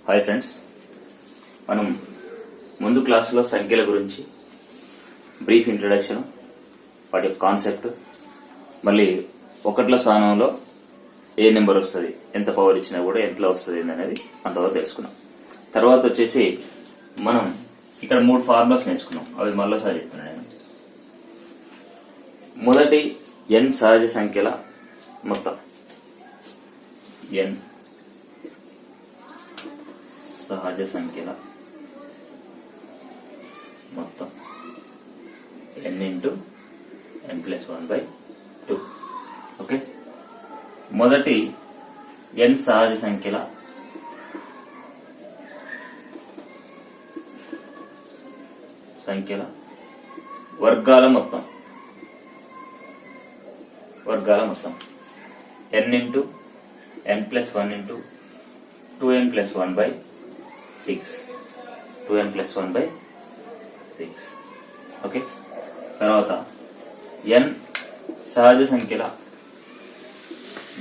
Hi friends, మనం ముందు క్లాసులో సంఖ్యల గురించి బ్రీఫ్ ఇంట్రడక్షన్, వాటి యొక్క కాన్సెప్ట్, మళ్ళీ ఒకట్ల స్థానంలో ఏ నెంబర్ వస్తుంది, ఎంత పవర్ ఇచ్చినా కూడా ఎంతలో వస్తుంది అనేది అంతవరకు తెలుసుకున్నాం. తర్వాత వచ్చేసి మనం ఇక్కడ 3 ఫార్ములాస్ నేర్చుకున్నాం. అవి మళ్ళీసారి చెప్తున్నాను నేను. మొదటి n సహజ సంఖ్యల మొత్తం, n సహజ సంఖ్యల మొత్తం n ఇంటూ n+1/2. ఓకే, మొదటి n సహజ సంఖ్యల వర్గాల మొత్తం n into n+1 into 2n+1/6. 2n+1/6. Okay, తర్వాత n సహజ సంఖ్యల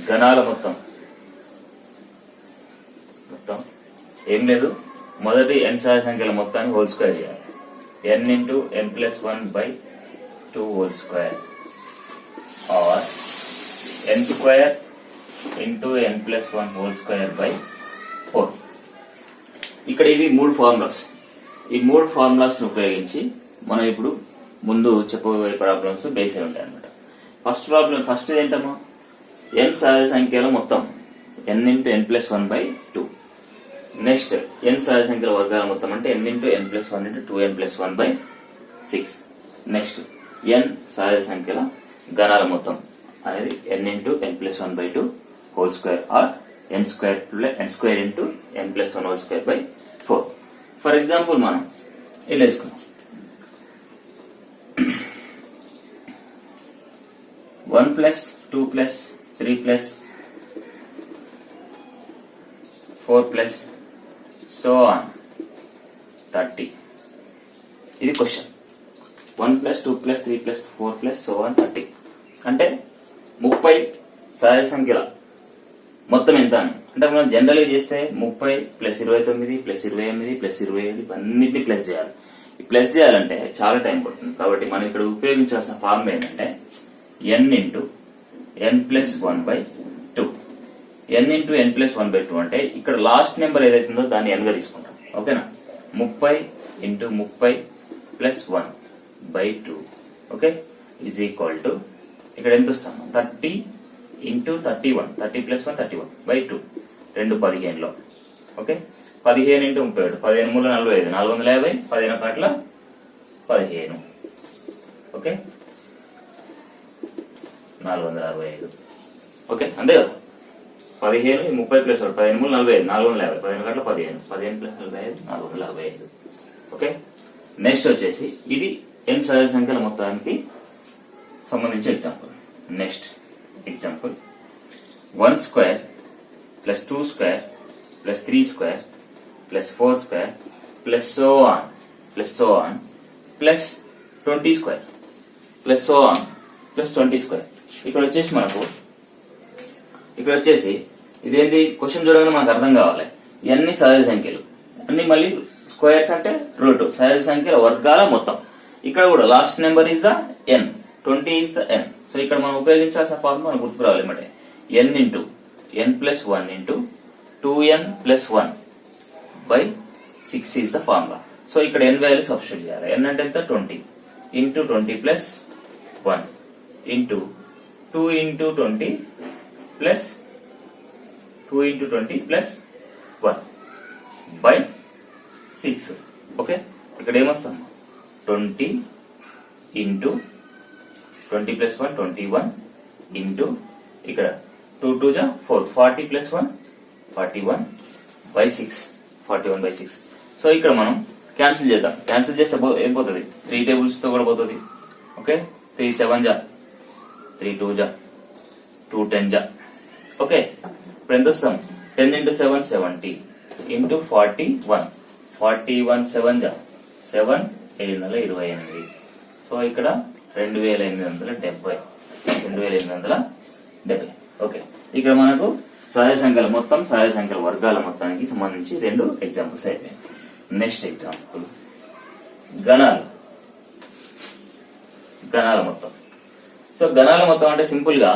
గణాల మొత్తం ఏం లేదు, మొదటి n సహజ సంఖ్యల మొత్తాన్ని హోల్ స్క్వేర్ చేయాలి. n into n+1/2 whole square or n square into n+1 whole square by 4. ఇక్కడ ఇవి 3 ఫార్ములాస్. ఈ 3 ఫార్ములాస్ ఉపయోగించి మనం ఇప్పుడు ముందు చెప్పబోయే ప్రాబ్లమ్స్ బేస్ అయి ఉంటాయి అనమాట. ఫస్ట్ ఏంటమ్మా, n సహజ సంఖ్యల మొత్తం n into n+1/2. Next n సహజ సంఖ్యల వర్గాల మొత్తం అంటే n into n+1 into 2n+1/6. Next n సహజ సంఖ్యల గణాల మొత్తం అనేది n into n+1/2 whole square or n square into n+1 whole square by 4. For example మనం ఇలా వేసుకున్నాం, 1 + 2 + 3 + 4 + so on 30. ఇది క్వశ్చన్. 1 + 2 + 3 + 4 + so on 30 అంటే 30 సహజ సంఖ్యల మొత్తం ఎంత అని. అంటే మనం జనరల్ గా చేస్తే 30 + 29 + 28 + 27 అన్నిటిని ప్లస్ చేయాలి. ఈ ప్లస్ చేయాలంటే చాలా టైం పడుతుంది. కాబట్టి మనం ఇక్కడ ఉపయోగించాల్సిన ఫార్మ్ ఏంటంటే n into n+1/2. n into n+1/2 అంటే ఇక్కడ లాస్ట్ నెంబర్ ఏదైతుందో దాన్ని n గా తీసుకుంటాం. ఓకేనా, 30 into 30 + 1/2. Okay, is equal to ఇక్కడ ఎంత వస్తాము, 30 ఇంటూ 31, 30 + 1 31/2, 2 15లో. ఓకే, 15 ఇంటూ 37, 15 × 45, 450, 15 కాట్ల 15. ఓకే, 465. ఓకే, అంతే కదా. 15 30 + 1 15 × 45, 450, 15 కాట్ల 15, 15 + 45 465. ఓకే, నెక్స్ట్ వచ్చేసి ఇది n సహజ సంఖ్యల మొత్తానికి సంబంధించిన example. Next example 1 square + 2 square + 3 square + 4 square + so on + 20 square + so on + 20 square. ఇక్కడ వచ్చేసి ఇదేంటి క్వశ్చన్ చూడగానే మనకు అర్థం కావాలి. ఇవన్నీ సహజ సంఖ్యలు, అన్ని మళ్ళీ స్క్వేర్స్ అంటే రూట్, సహజ సంఖ్యల వర్గాల మొత్తం. ఇక్కడ కూడా last number is the n, 20 is the n. So ఇక్కడ మనం ఉపయోగించాల్సిన ఫార్ములా మనకు గుర్తు రావాలి ఏమంటే n into n+1 into 2n+1/6 is the formula. So ఇక్కడ n వాల్యూ సబ్స్టిట్యూట్ చేయాలి. n అంటే ఎంత, 20 ఇంటూ 20 + 1 ఇంటూ 2 ఇంటూ 20 + 1/6. ఓకే, ఇక్కడ ఏమొస్తాం, 20 ఇంటూ 20 + 1 21 ఇంటూ ఇక్కడ 2 2 = 4, 40 + 1 41/6, 41/6. సో ఇక్కడ మనం క్యాన్సిల్ చేద్దాం. క్యాన్సిల్ చేస్తే ఏం పోతుంది, 3 టేబుల్స్ తో కూడా పోతుంది. Okay, 3 7 = 3 2 = 2 10 = okay. ఇప్పుడు ఎంత వస్తాం, 10 × 7 70 ఇంటూ 41, 41 7 = 7 728. సో ఇక్కడ 2870. 2870. ఓకే, ఇక్కడ మనకు సహజ సంఖ్యల మొత్తం సహజ సంఖ్యల వర్గాల మొత్తానికి సంబంధించి 2 ఎగ్జాంపుల్స్ అయిపోయాయి. నెక్స్ట్ ఎగ్జాంపుల్ గణాలు. గణాల మొత్తం. సో గణాల మొత్తం అంటే సింపుల్ గా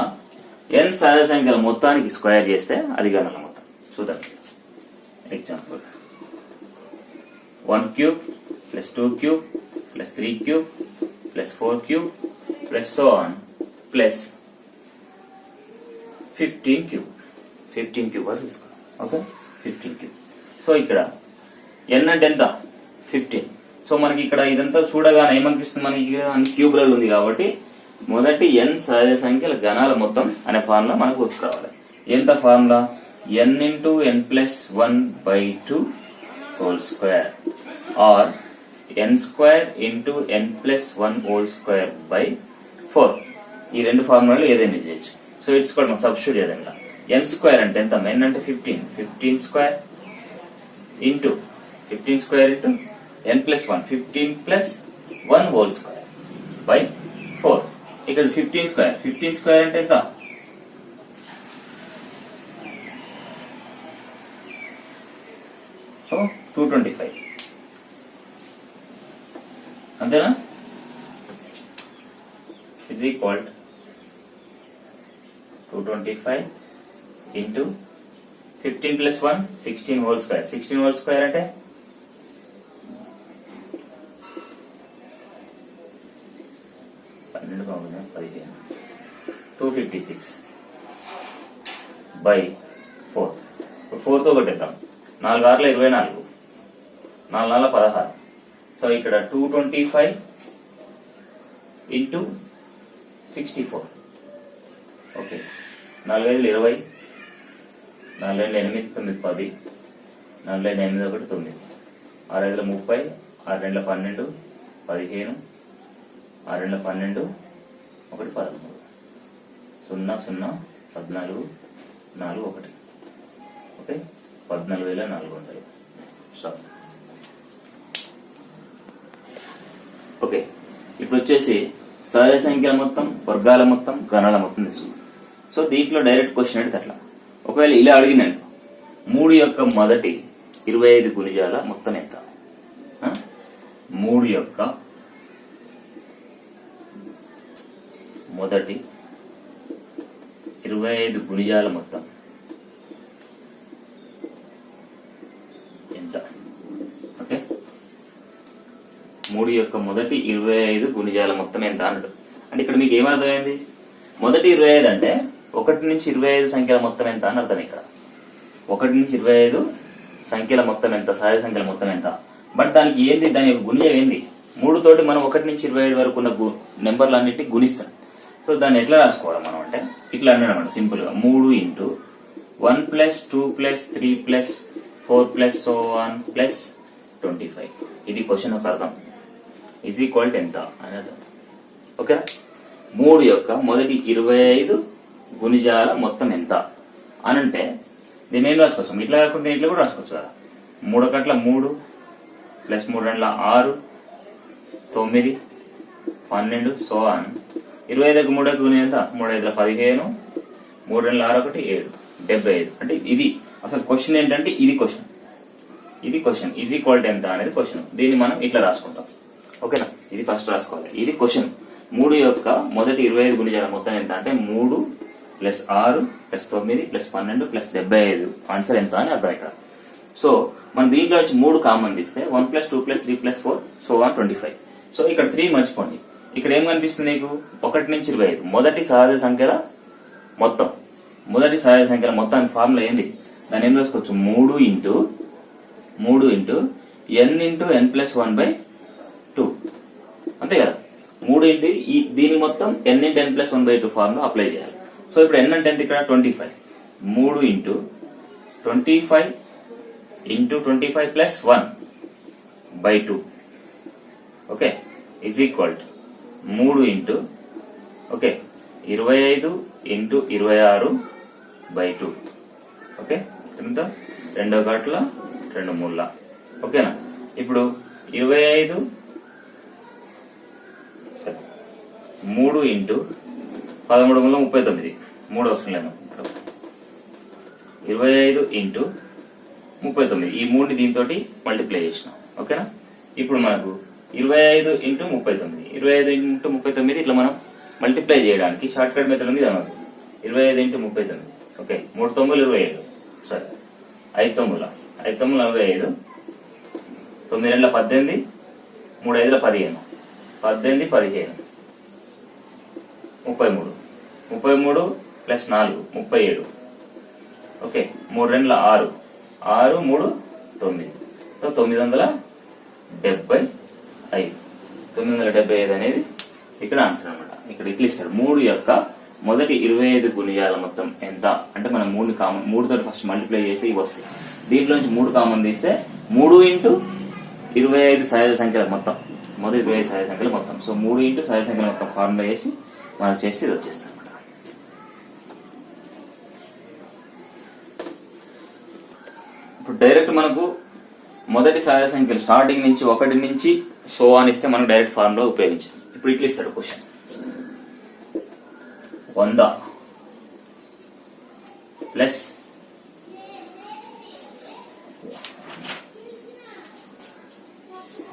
n సహజ సంఖ్యల మొత్తానికి స్క్వేర్ చేస్తే అది గణాల మొత్తం. చూద్దాం example 1 cube plus 2 cube plus 3 cube plus 4 cube plus so on plus 15 cube. 15 cube అని తీసుకోండి. Okay 15 cube. సో ఇక్కడ n అంటే ఎంత 15. సో మనకి ఇక్కడ ఇదంతా చూడగానే ఏమనిపిస్తుంది, మనకి అన్ని క్యూబ్లలో ఉంది కాబట్టి మొదటి n సహజ సంఖ్యల గణాల మొత్తం అనే ఫార్ములా మనకు గుర్తురావాలి. ఎంత formula n into n plus 1 by 2 whole square or n square into n plus 1 whole square by 4. ఈ రెండు ఫార్ములాలు ఏదైనా చేయొచ్చు. సో ఇట్స్ కూడా మనం సబ్స్టిట్యూట్ చేద్దాం. n స్క్వేర్ అంటే ఎంత, n అంటే 15, 15 square into 15 square into n plus 1, 15 plus 1 whole square by 4. ఇక్కడ 15 స్క్వేర్, 15 స్క్వేర్ అంటే ఎంత, సో 225 అంతేనా, is equal to 225 into 15 plus 1, 16 whole square. 16 whole square అంటే 256 by 4. 4 తో కొట్టేద్దాం. 4 6 24, 4 4 16. సో ఇక్కడ 225 into 64. Okay 4 5 20, 4 8 8 9 10, 4 8 8 1 9, 6 5 30, 6 2 12, 15, 6 2 12, 1 13, 0 0 14 4 1. Okay 14,400. Stop. Okay ఇప్పుడు వచ్చేసి సహజ సంఖ్యల మొత్తం, వర్గాల మొత్తం, గణాల మొత్తం తీసుకుంటాం. సో దీంట్లో డైరెక్ట్ క్వశ్చన్ అడిగితే అట్లా ఒకవేళ ఇలా అడిగినండి 3 యొక్క మొదటి 25 గుణిజాల మొత్తం ఎంత, 3 యొక్క మొదటి 25 గుణిజాల మొత్తం ఎంత, ఓకే 3 యొక్క మొదటి 25 గుణిజాల మొత్తం ఎంత అన్నాడు. అంటే ఇక్కడ మీకు ఏమర్థమైంది, మొదటి 25 అంటే 1 నుంచి 25 సంఖ్యల మొత్తం ఎంత అని అర్థం. ఇక్కడ 1 నుంచి 25 సంఖ్యల మొత్తం ఎంత, సహజ సంఖ్యల మొత్తం ఎంత. బట్ దానికి ఏంది, దాని యొక్క గుణిజం ఏంది, 3 తోటి మనం 1 నుంచి 25 వరకు ఉన్న నెంబర్లు అన్నిటికి గుణిస్తాం. సో దాన్ని ఎట్లా రాసుకోవాలి మనం అంటే ఇట్లా అన్నాడు అనమాట సింపుల్ గా 3 into 1 plus 2 plus 3 plus 4 plus so on plus 25. ఇది క్వశ్చన్ ఒక అర్థం. ఈజ్ ఈక్వల్ టు ఎంత అని అర్థం. ఓకే 3 యొక్క మొదటి 25 గుణిజాల మొత్తం ఎంత అని అంటే దీన్ని ఏం రాసుకోవచ్చు, ఇట్లా కాకుండా ఇట్లా కూడా రాసుకోవచ్చు కదా. 3 ఒకట్ల 3 ప్లస్ 3 2 6 9 12 సో ఆన్ 25కు 3కు గుణి ఎంత, 3 5 15, 3 2 6 1 7 75. అంటే ఇది అసలు క్వశ్చన్ ఏంటంటే ఇది క్వశ్చన్ ఈజ్ ఈక్వల్ టు ఎంత అనేది క్వశ్చన్. దీన్ని మనం ఇట్లా రాసుకుంటాం. ఓకేనా, ఇది ఫస్ట్ రాసుకోవాలి. ఇది క్వశ్చన్. 3 యొక్క మొదటి 25 గుణిజాల మొత్తం ఎంత అంటే 3 plus 6 plus 9 plus 12 plus 75. Answer ఎంత అని అర్థం ఇక్కడ. సో మనం దీంట్లో నుంచి 3 కామన్ తీస్తే 1 plus 2 plus 3 plus 4 so 125. So ఇక్కడ 3 మర్చిపోండి. ఇక్కడ ఏం కనిపిస్తుంది నీకు, 1 నుంచి 25 మొదటి సహజ సంఖ్యల మొత్తం. మొదటి సహజ సంఖ్యల మొత్తానికి ఫార్ములా ఏంది, దాన్ని ఏం రాసుకోవచ్చు 3 into n into n plus 1 by 2. అంతే కదా, 3 ఇంటూ దీని మొత్తం n into n plus 1 by 2 formula apply చేయాలి. సో ఇప్పుడు n అంటే ఎంత ఇక్కడ 25. 3 into 25 into 25 plus 1 by 2. Okay is equal to 3 into okay 25 into 26 by 2. Okay ఎంత 2 గట్ల 2 మూల. ఓకేనా, ఇప్పుడు 25 3 ఇంటూ 13 మూల 39. 3 అవసరం లేదు, 25 ఇంటూ 39 ఈ 3ని దీంతో మల్టిప్లై చేసినాం. ఓకేనా? ఇప్పుడు మనకు 25 ఇంటూ 39 25 ఇంటూ 39 ఇట్లా మనం మల్టిప్లై చేయడానికి షార్ట్ కట్ మెథడ్ ఉంది. అనమాట 25 ఇంటూ 39. ఓకే, 3 9 27, సరే 5 9 45, 9 2 18, 3 5 15, 18 15, 33 33 ప్లస్ 4 37. Okay, 3 2 6 6 3 9, so 975. 975 అనేది ఇక్కడ ఆన్సర్ అనమాట. ఇక్కడ ఇట్లా ఇస్తారు 3 యొక్క మొదటి 25 గుణిజాల మొత్తం ఎంత అంటే మనం 3 కామన్ 3 తోటి ఫస్ట్ మల్టిప్లై చేస్తే ఇవి వస్తాయి. దీంట్లోంచి 3 కామన్ తీస్తే 3 ఇంటూ 25 సహజ సంఖ్యల మొత్తం, మొదటి 25 సహజ సంఖ్యల మొత్తం. సో 3 ఇంటూ సహజ సంఖ్యల మొత్తం ఫార్ములా చేసి మనం చేస్తే ఇది వచ్చేస్తుంది అనమాట. ఇప్పుడు డైరెక్ట్ మనకు మొదటి సహజ సంఖ్యలు స్టార్టింగ్ నుంచి 1 నుంచి సో అని ఇస్తే మనం డైరెక్ట్ ఫార్ములా ఉపయోగించాం. ఇప్పుడు ఇట్లా ఇస్తాడు question, 100 plus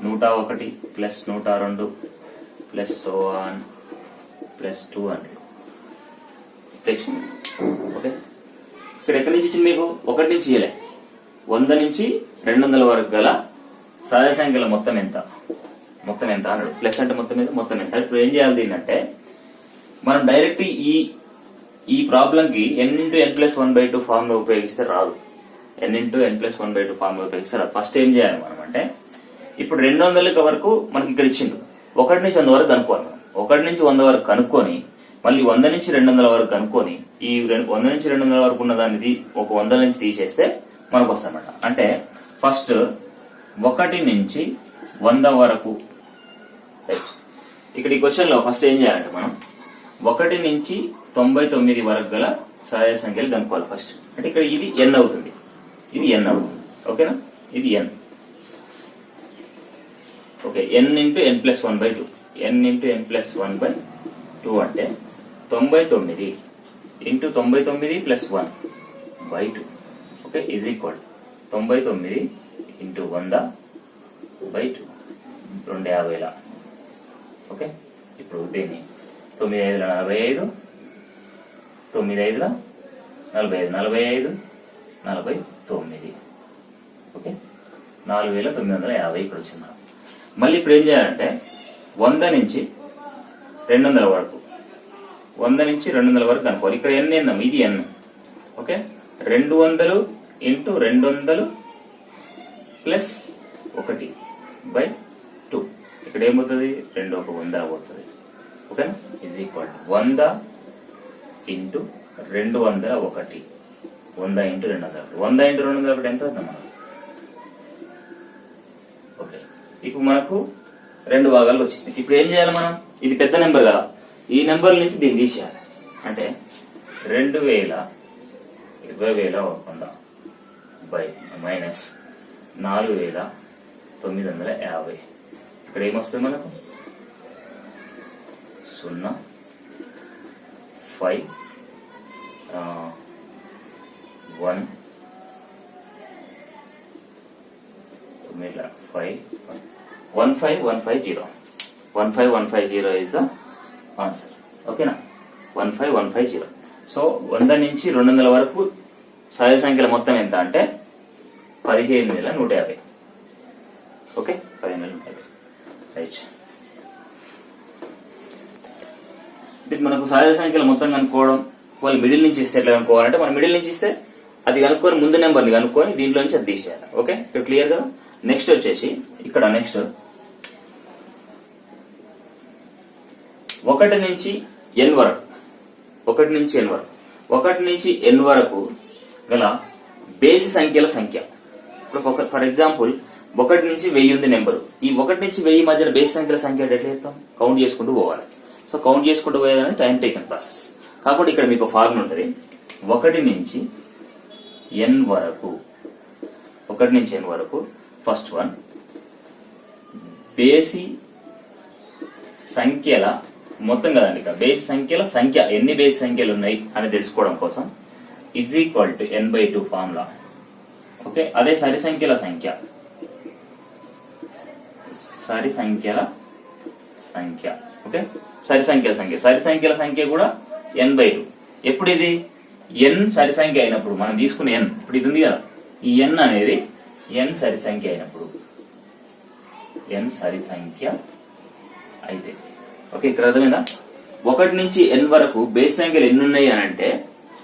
101 plus 102 plus so on plus 200. Okay, ఇక్కడ ఎక్కడి నుంచి ఇచ్చింది మీకు? 1 నుంచి ఇయ్యలే, 100 నుంచి 200 వరకు గల సహజ సంఖ్యల మొత్తం ఎంత అన్నాడు. ప్లస్ అంటే మొత్తం మీద మొత్తం ఎంత. ఇప్పుడు ఏం చేయాలి దీన్ని అంటే మనం డైరెక్ట్ ఈ ప్రాబ్లం కి n×n+1/2 ఫార్ములా ఉపయోగిస్తే రాదు. n×n+1/2 ఫార్ములా ఉపయోగిస్తే రాదు. ఫస్ట్ ఏం చేయాలి మనం అంటే ఇప్పుడు 200 వరకు మనకి ఇక్కడ ఇచ్చిండు, 1 నుంచి 100 వరకు కనుక్కోవాలి. 1 నుంచి 100 వరకు కనుక్కొని మళ్ళీ 100 నుంచి 200 వరకు కనుక్కొని ఈ 100 నుంచి 200 వరకు ఉన్న దాన్ని ఒక 100 నుంచి తీసేస్తే మనకు వస్తామన్నమాట. అంటే ఫస్ట్ 1 నుంచి 100 వరకు ఇక్కడ ఈ క్వశ్చన్ లో ఫస్ట్ ఏం చేయాలంటే మనం 1 నుంచి 99 వరకు గల సహజ సంఖ్యలు కనుక్కోవాలి ఫస్ట్. అంటే ఇక్కడ ఇది n అవుతుంది, ఇది n అవుతుంది. ఓకేనా? ఇది n. ఓకే, n×n+1/2 n×n+1/2 అంటే 99 into 99 plus 1/2. Okay, is equal 99 into 100/2 250. Okay, ఇప్పుడు దీన్ని 9 5 45, 9 5 45, 45 49. ఓకే, 4950 ఇక్కడ వచ్చింది మనం. మళ్ళీ ఇప్పుడు ఏం చేయాలంటే 100 నుంచి 200 వరకు 100 నుంచి 200 వరకు అనుకోవాలి. ఇక్కడ n ఏందమ్మా? ఇది n. Okay, 200 into 200 plus 1/2. ఇక్కడ ఏమవుతుంది? 2 1 100 అవుతుంది. ఓకేనా? Is equal 100 into 201. 100 into 200. 100 into 201 ఎంత అవుతుందమ్మా? ఓకే, ఇప్పుడు మనకు 2 భాగాలు వచ్చింది. ఇప్పుడు ఏం చేయాలి మనం? ఇది పెద్ద నెంబర్ కదా, ఈ నెంబర్ నుంచి దీన్ని తీసేయాలి. అంటే 20,100 బై మైనస్ 4,950. ఇక్కడ ఏమొస్తుంది మనకు? 0 5 1 5 15150. 15150 is the answer. ఓకేనా? 15150. సో 100 నుంచి 200 వరకు సహజ సంఖ్యల మొత్తం ఎంత అంటే 15,150. ఓకే, 15,150. రైట్. ఇది మనకు సహజ సంఖ్యల మొత్తం కనుక్కోవడం, వాళ్ళు మిడిల్ నుంచి ఇస్తే ఎట్లా కనుక్కోవాలంటే మనం మిడిల్ నుంచి ఇస్తే అది కనుక్కొని ముందు నెంబర్ని కనుక్కొని దీంట్లో నుంచి అది తీసేయాలి. ఓకే, ఇక్కడ క్లియర్ కదా? నెక్స్ట్ వచ్చేసి ఇక్కడ నెక్స్ట్ 1 నుంచి n వరకు 1 నుంచి n వరకు 1 నుంచి n వరకు గల బేసి సంఖ్యల సంఖ్య. ఇప్పుడు ఫర్ ఎగ్జాంపుల్ 1 నుంచి 1000 ఉంది నెంబరు. ఈ 1 నుంచి 1000 మధ్యన బేసి సంఖ్యల సంఖ్య ఎట్లా చెప్తాం? కౌంట్ చేసుకుంటూ పోవాలి. సో కౌంట్ చేసుకుంటూ పోయేది టైం టేకన్ ప్రాసెస్. కాబట్టి ఇక్కడ మీకు ఫార్ములా ఉంటుంది. 1 నుంచి n వరకు 1 నుంచి n వరకు ఫస్ట్ వన్ బేసి సంఖ్యల మొత్తం కదండి. ఇక్కడ బేసి సంఖ్యల సంఖ్య ఎన్ని బేసి సంఖ్యలు ఉన్నాయి అని తెలుసుకోవడం కోసం is equal to n/2 formula. Okay, అదే సరి సంఖ్యల సంఖ్య ఓకే, సరి సంఖ్యల సంఖ్య కూడా n/2. ఎప్పుడు ఇది n సరి సంఖ్య అయినప్పుడు, మనం తీసుకునే n ఇప్పుడు ఇది ఉంది కదా, ఈ n అనేది n సరి సంఖ్య అయినప్పుడు, n సరి సంఖ్య అయితే. ఓకే, ఇక్కడ అర్థమైందా? 1 నుంచి n వరకు బేస్ సంఖ్యలు ఎన్ని ఉన్నాయి అని అంటే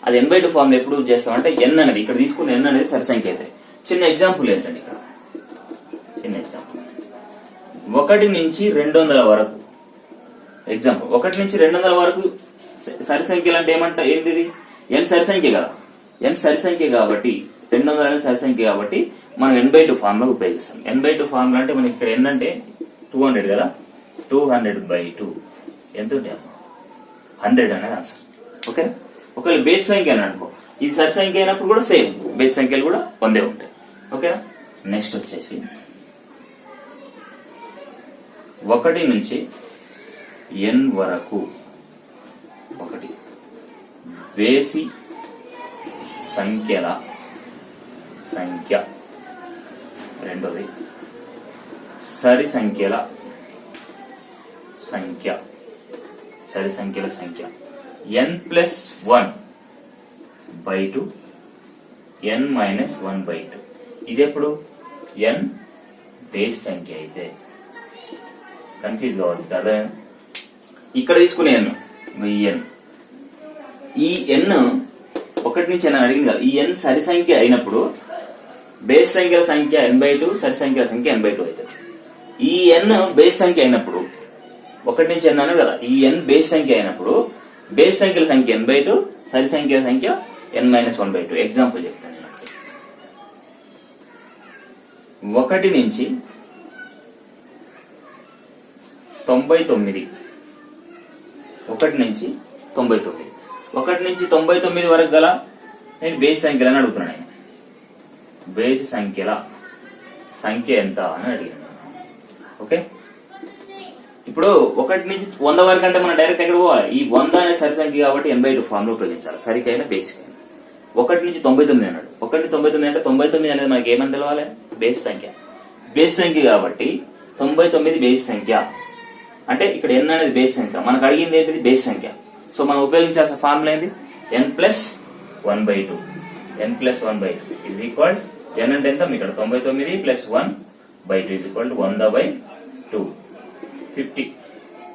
అది n/2 ఫార్మ్ ఎప్పుడు యూజ్ చేస్తామంటే n అనేది, ఇక్కడ తీసుకున్న n అనేది సరి సంఖ్య అయితే. చిన్న ఎగ్జాంపుల్ ఏంటండి, ఇక్కడ చిన్న ఎగ్జాంపుల్ 1 నుంచి 200 వరకు ఎగ్జాంపుల్. 1 నుంచి 200 వరకు సరి సంఖ్యలు అంటే ఏంటిది? n సరి సంఖ్య కదా, n సరి సంఖ్య కాబట్టి 200 అనేది సరి సంఖ్య కాబట్టి మనం n/2 ఫార్ములా ఉపయోగిస్తాం. n/2 ఫార్ములా అంటే మనకి ఇక్కడ n అంటే 200 కదా, 200/2 ఎంత ఉంటాయి? 100 అనేది ఆన్సర్. ఓకే, ఒకవేళ బేస్ సంఖ్య అని అనుకో, ఇది సరి సంఖ్య అయినప్పుడు కూడా సేమ్ బేస్ సంఖ్యలు కూడా పొందే ఉంటాయి. ఓకేనా? నెక్స్ట్ వచ్చేసి 1 నుంచి n వరకు ఒకటి బేసి సంఖ్యల సంఖ్య, రెండోది సరి సంఖ్యల సంఖ్య n+1/2 n-1/2. ఇది ఎప్పుడు n బేస్ సంఖ్య అయితే. కన్ఫ్యూజ్ కావద్దు, అర్థమైంది? ఇక్కడ తీసుకునే n, ఈ n 1 నుంచి n అడిగింది కదా, ఈ n సరి సంఖ్య అయినప్పుడు బేస్ సంఖ్యల సంఖ్య n/2, సరి సంఖ్యల సంఖ్య n/2 అవుతుంది. ఈ n బేస్ సంఖ్య అయినప్పుడు 1 నుంచి n అన్నారు కదా, ఈ n బేస్ సంఖ్య అయినప్పుడు బేస్ సంఖ్యల సంఖ్య n/2, సరి సంఖ్యల సంఖ్య n-1/2. ఎగ్జాంపుల్ చెప్తాను నేను. 1 నుంచి 99, 1 నుంచి 99, 1 నుంచి 99 వరకు గల నేను బేస్ సంఖ్యలని అడుగుతున్నాను. నేను బేసి సంఖ్యల సంఖ్య ఎంత అని అడిగాను. ఓకే, ఇప్పుడు 1 నుంచి 100 వరకు అంటే మనం డైరెక్ట్ ఎక్కడ పోవాలి? ఈ 100 అనే సరి సంఖ్య కాబట్టి n/2 ఫార్ములా ఉపయోగించాలి. సరికైనా బేసిక్ అయినా 1 నుంచి 99 అన్నాడు. 1 నుంచి 99 అంటే 99 అనేది మనకి ఏమని తెలవాలి? బేస్ సంఖ్య. బేస్ సంఖ్య కాబట్టి 99 బేస్ సంఖ్య అంటే ఇక్కడ n అనేది బేస్ సంఖ్య. మనకు అడిగింది ఏంటిది? బేస్ సంఖ్య. సో మనం ఉపయోగించాల్సిన ఫార్ములా ఏంటి? n+1/2. n+1/2 is equal n అంటే ఎంత? ఇక్కడ 99 + 1/2 ఈజ్ ఈక్వల్ టు 100/2 50.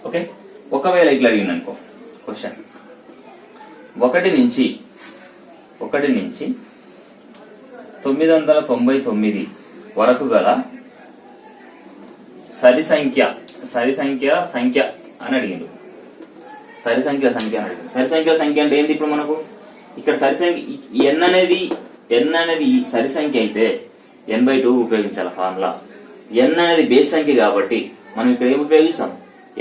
ఓకే, ఒకవేళ ఇట్లా అడిగింది అనుకో క్వశ్చన్, 1 నుంచి 999 వరకు గల సరి సంఖ్య అని అడిగిండు. సరి సంఖ్యల సంఖ్య అని అడిగిండు. సరి సంఖ్యల సంఖ్య అంటే ఏంది? ఇప్పుడు మనకు ఇక్కడ సరి సంఖ్య n అనేది సరి సంఖ్య అయితే n/2 ఉపయోగించాలి ఫార్ములా. n అనేది బేస్ సంఖ్య కాబట్టి మనం ఇక్కడ ఏమి ఉపయోగిస్తాం?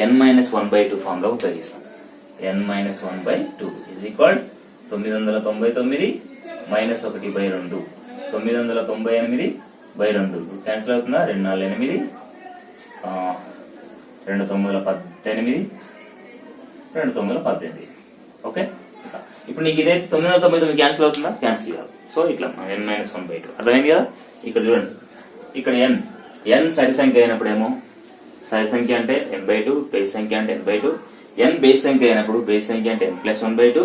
n-1/2 ఫార్ములా ఉపయోగిస్తాం. n-1/2 ఈజ్ ఈక్వల్ 999 - 1/2 998/2 క్యాన్సిల్ అవుతుందా? 2 4 8 2 9 18 2 9 18. ఓకే, ఇప్పుడు నీకు ఇదైతే 999 క్యాన్సిల్ అవుతుందా? క్యాన్సిల్ కాదు. సో ఇట్లా n-1/2 అర్థమైంది కదా? ఇక్కడ చూడండి, ఇక్కడ n సరి సంఖ్య అయినప్పుడేమో సరి సంఖ్య అంటే n/2, బేస్ సంఖ్య అంటే n/2. n బేస్ సంఖ్య అయినప్పుడు బేస్ సంఖ్య అంటే n+1/2,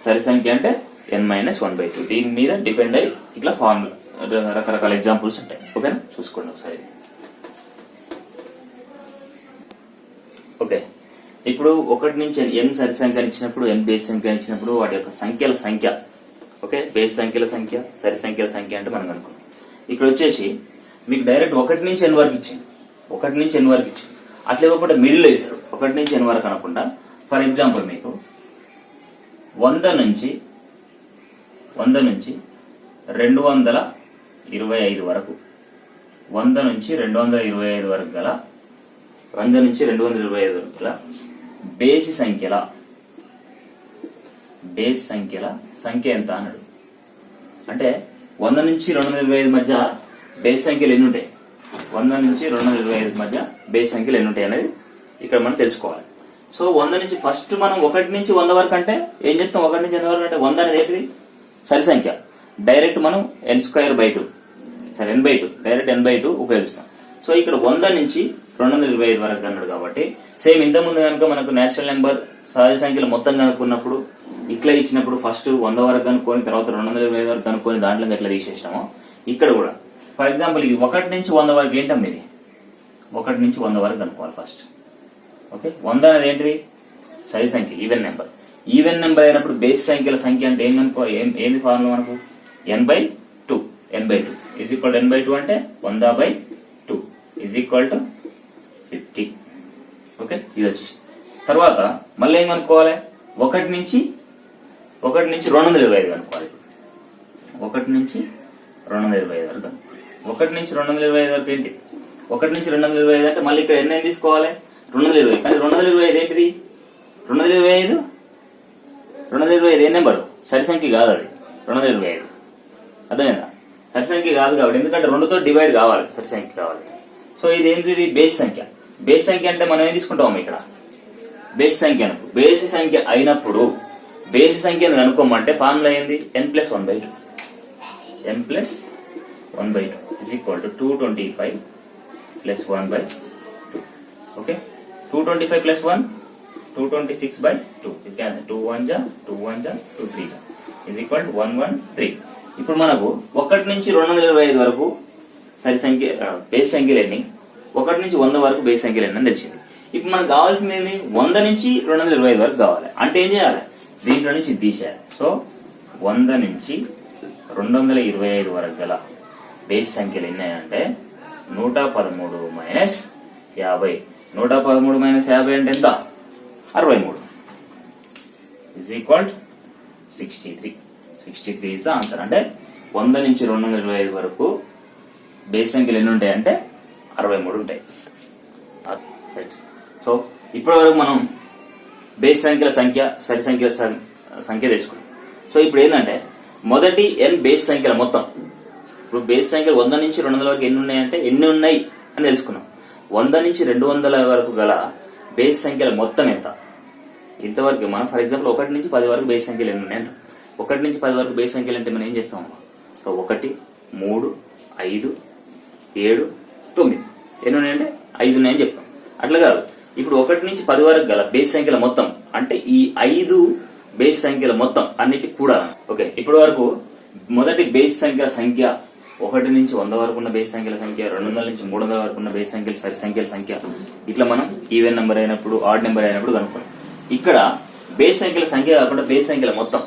సరి సంఖ్య అంటే n-1/2. దీని మీద డిపెండ్ అయ్యి ఇట్లా ఫార్ములా రకరకాల ఎగ్జాంపుల్స్ ఉంటాయి. ఓకేనా? చూసుకోండి ఒకసారి. ఓకే, ఇప్పుడు 1 నుంచి n సరి సంఖ్య ఇచ్చినప్పుడు, n బేస్ సంఖ్య ఇచ్చినప్పుడు వాటి యొక్క సంఖ్యల సంఖ్య. ఓకే, బేస్ సంఖ్యల సంఖ్య, సరి సంఖ్యల సంఖ్య అంటే మనం అనుకున్నాం. ఇక్కడ వచ్చేసి మీకు డైరెక్ట్ 1 నుంచి n వరకు ఇచ్చింది. 1 నుంచి n వరకు ఇచ్చింది. అట్లా ఇవ్వకుండా మిడిల్ లో ఇస్తాడు. 1 నుంచి n వరకు అనకుండా, ఫర్ ఎగ్జాంపుల్ మీకు 100 నుంచి 225 వరకు, 100 నుంచి 225 వరకు గల బేస్ సంఖ్యల సంఖ్య ఎంత అన్నాడు. అంటే 100 నుంచి 225 మధ్య బేస్ సంఖ్యలు ఎన్ని ఉంటాయి? 100 నుంచి 225 మధ్య బేస్ సంఖ్యలు ఎన్ని ఉంటాయి అనేది ఇక్కడ మనం తెలుసుకోవాలి. సో 100 నుంచి ఫస్ట్ మనం 1 నుంచి 100 వరకు అంటే ఏం చెప్తాం? 1 నుంచి 100 వరకు అంటే 100 అనేది ఏంటిది? సరి సంఖ్య డైరెక్ట్ మనం n² 2 సరే n/2 డైరెక్ట్ n/2 ఉపయోగిస్తాం. సో ఇక్కడ 100 నుంచి 225 వరకు అన్నాడు కాబట్టి సేమ్ ఇంత ముందు కనుక మనకు నేచురల్ నెంబర్ సహజ సంఖ్యలు మొత్తం కనుక్కున్నప్పుడు ఇట్లా ఇచ్చినప్పుడు ఫస్ట్ 100 వరకు కనుక్కొని తర్వాత 225 వరకు కనుక్కొని దాంట్లో ఎట్లా తీసేసినామో ఇక్కడ కూడా ఫర్ ఎగ్జాంపుల్ ఇది 1 నుంచి 100 వరకు ఏంటం ఇది 1 నుంచి 100 వరకు కనుక్కోవాలి ఫస్ట్. ఓకే 100 అనేది ఏంటిది సహజ సంఖ్య ఈవెన్ నెంబర్. ఈవెన్ నెంబర్ అయినప్పుడు బేస్ సంఖ్యల సంఖ్య అంటే ఏంది ఫార్ములా మనకు n/2 n/2 is equal to n/2 అంటే 100/2 ఈజ్ ఈక్వల్ టు 50. ఓకే ఇది వచ్చేసి తర్వాత మళ్ళీ ఏం కనుక్కోవాలి 1 నుంచి 225 కనుక్కోవాలి. 1 నుంచి 225 వరకు 1 నుంచి 225 వరకు ఏంటి 1 నుంచి 225 అంటే మళ్ళీ ఇక్కడ ఎన్ని తీసుకోవాలి 225 కానీ 225 ఏంటిది 225 ఏ నెంబరు సరి సంఖ్య కాదు అది 225 అర్థమైందా సరి సంఖ్య కాదు కాబట్టి ఎందుకంటే 2తో డివైడ్ కావాలి సరి సంఖ్య కావాలి. సో ఇది ఏంటిది బేస్ సంఖ్య. బేస్ సంఖ్య అంటే మనం ఏం తీసుకుంటాం ఇక్కడ బేస్ సంఖ్య బేసి సంఖ్య అయినప్పుడు బేసి సంఖ్యను కనుక్కోమంటే ఫార్ములా ఏంది n+1/2 n+1/2 is equal to 225 plus 1/2. Okay 225 plus 1 226/2 you can 2 1 ja 2 1 ja 2 3 ja is equal to 113. ఇప్పుడు మనకు 1 నుంచి 225 వరకు సరి సంఖ్య బేస్ సంఖ్యలు ఎన్ని 1 నుంచి 100 వరకు బేస్ సంఖ్యలు ఎన్ని అని తెలిసింది. ఇప్పుడు మనకు కావాల్సింది ఏంది 100 నుంచి 225 వరకు కావాలి అంటే ఏం చేయాలి దీంట్లో నుంచి తీసేయాలి. సో 100 నుంచి 225 వరకు గల బేస్ సంఖ్యలు ఎన్ని అంటే 113 మైనస్ 50. 113 మైనస్ 50 అంటే ఎంత 63 is equal to 63. 63 is the answer. అంటే 100 నుంచి 225 వరకు బేస్ సంఖ్యలు ఎన్ని ఉంటాయి అంటే 63 ఉంటాయి. సో ఇప్పటి వరకు మనం బేస్ సంఖ్యల సంఖ్య సరి సంఖ్యల సంఖ్య తెలుసుకున్నాం. సో ఇప్పుడు ఏంటంటే మొదటి n బేస్ సంఖ్యల మొత్తం. ఇప్పుడు బేస్ సంఖ్యలు 100 నుంచి 200 వరకు ఎన్ని ఉన్నాయంటే ఎన్ని ఉన్నాయి అని తెలుసుకున్నాం. 100 నుంచి 200 వరకు గల బేస్ సంఖ్యల మొత్తం ఎంత ఇంతవరకు మనం ఫర్ ఎగ్జాంపుల్ 1 నుంచి 10 వరకు బేస్ సంఖ్యలు ఎన్ని ఉన్నాయంట 1 నుంచి 10 వరకు బేస్ సంఖ్యలు అంటే మనం ఏం చేస్తాం. సో 1 3 5 7 9 ఎన్ని ఉన్నాయంటే 5 ఉన్నాయని చెప్తాం. అట్లా కాదు ఇప్పుడు 1 నుంచి 10 వరకు గల బేస్ సంఖ్యల మొత్తం అంటే ఈ 5 బేస్ సంఖ్యల మొత్తం అన్నిటికి కూడా. ఓకే ఇప్పటి వరకు మొదటి బేస్ సంఖ్యల సంఖ్య 1 నుంచి 100 వరకు ఉన్న బేస్ సంఖ్యల సంఖ్య 200 నుంచి 300 వరకు ఉన్న బేస్ సంఖ్యల సరి సంఖ్యల సంఖ్య ఇట్లా మనం ఈవెన్ నెంబర్ అయినప్పుడు ఆడ్ నెంబర్ అయినప్పుడు కనుక్కున్నాం. ఇక్కడ బేస్ సంఖ్యల సంఖ్య కాకుండా బేస్ సంఖ్యల మొత్తం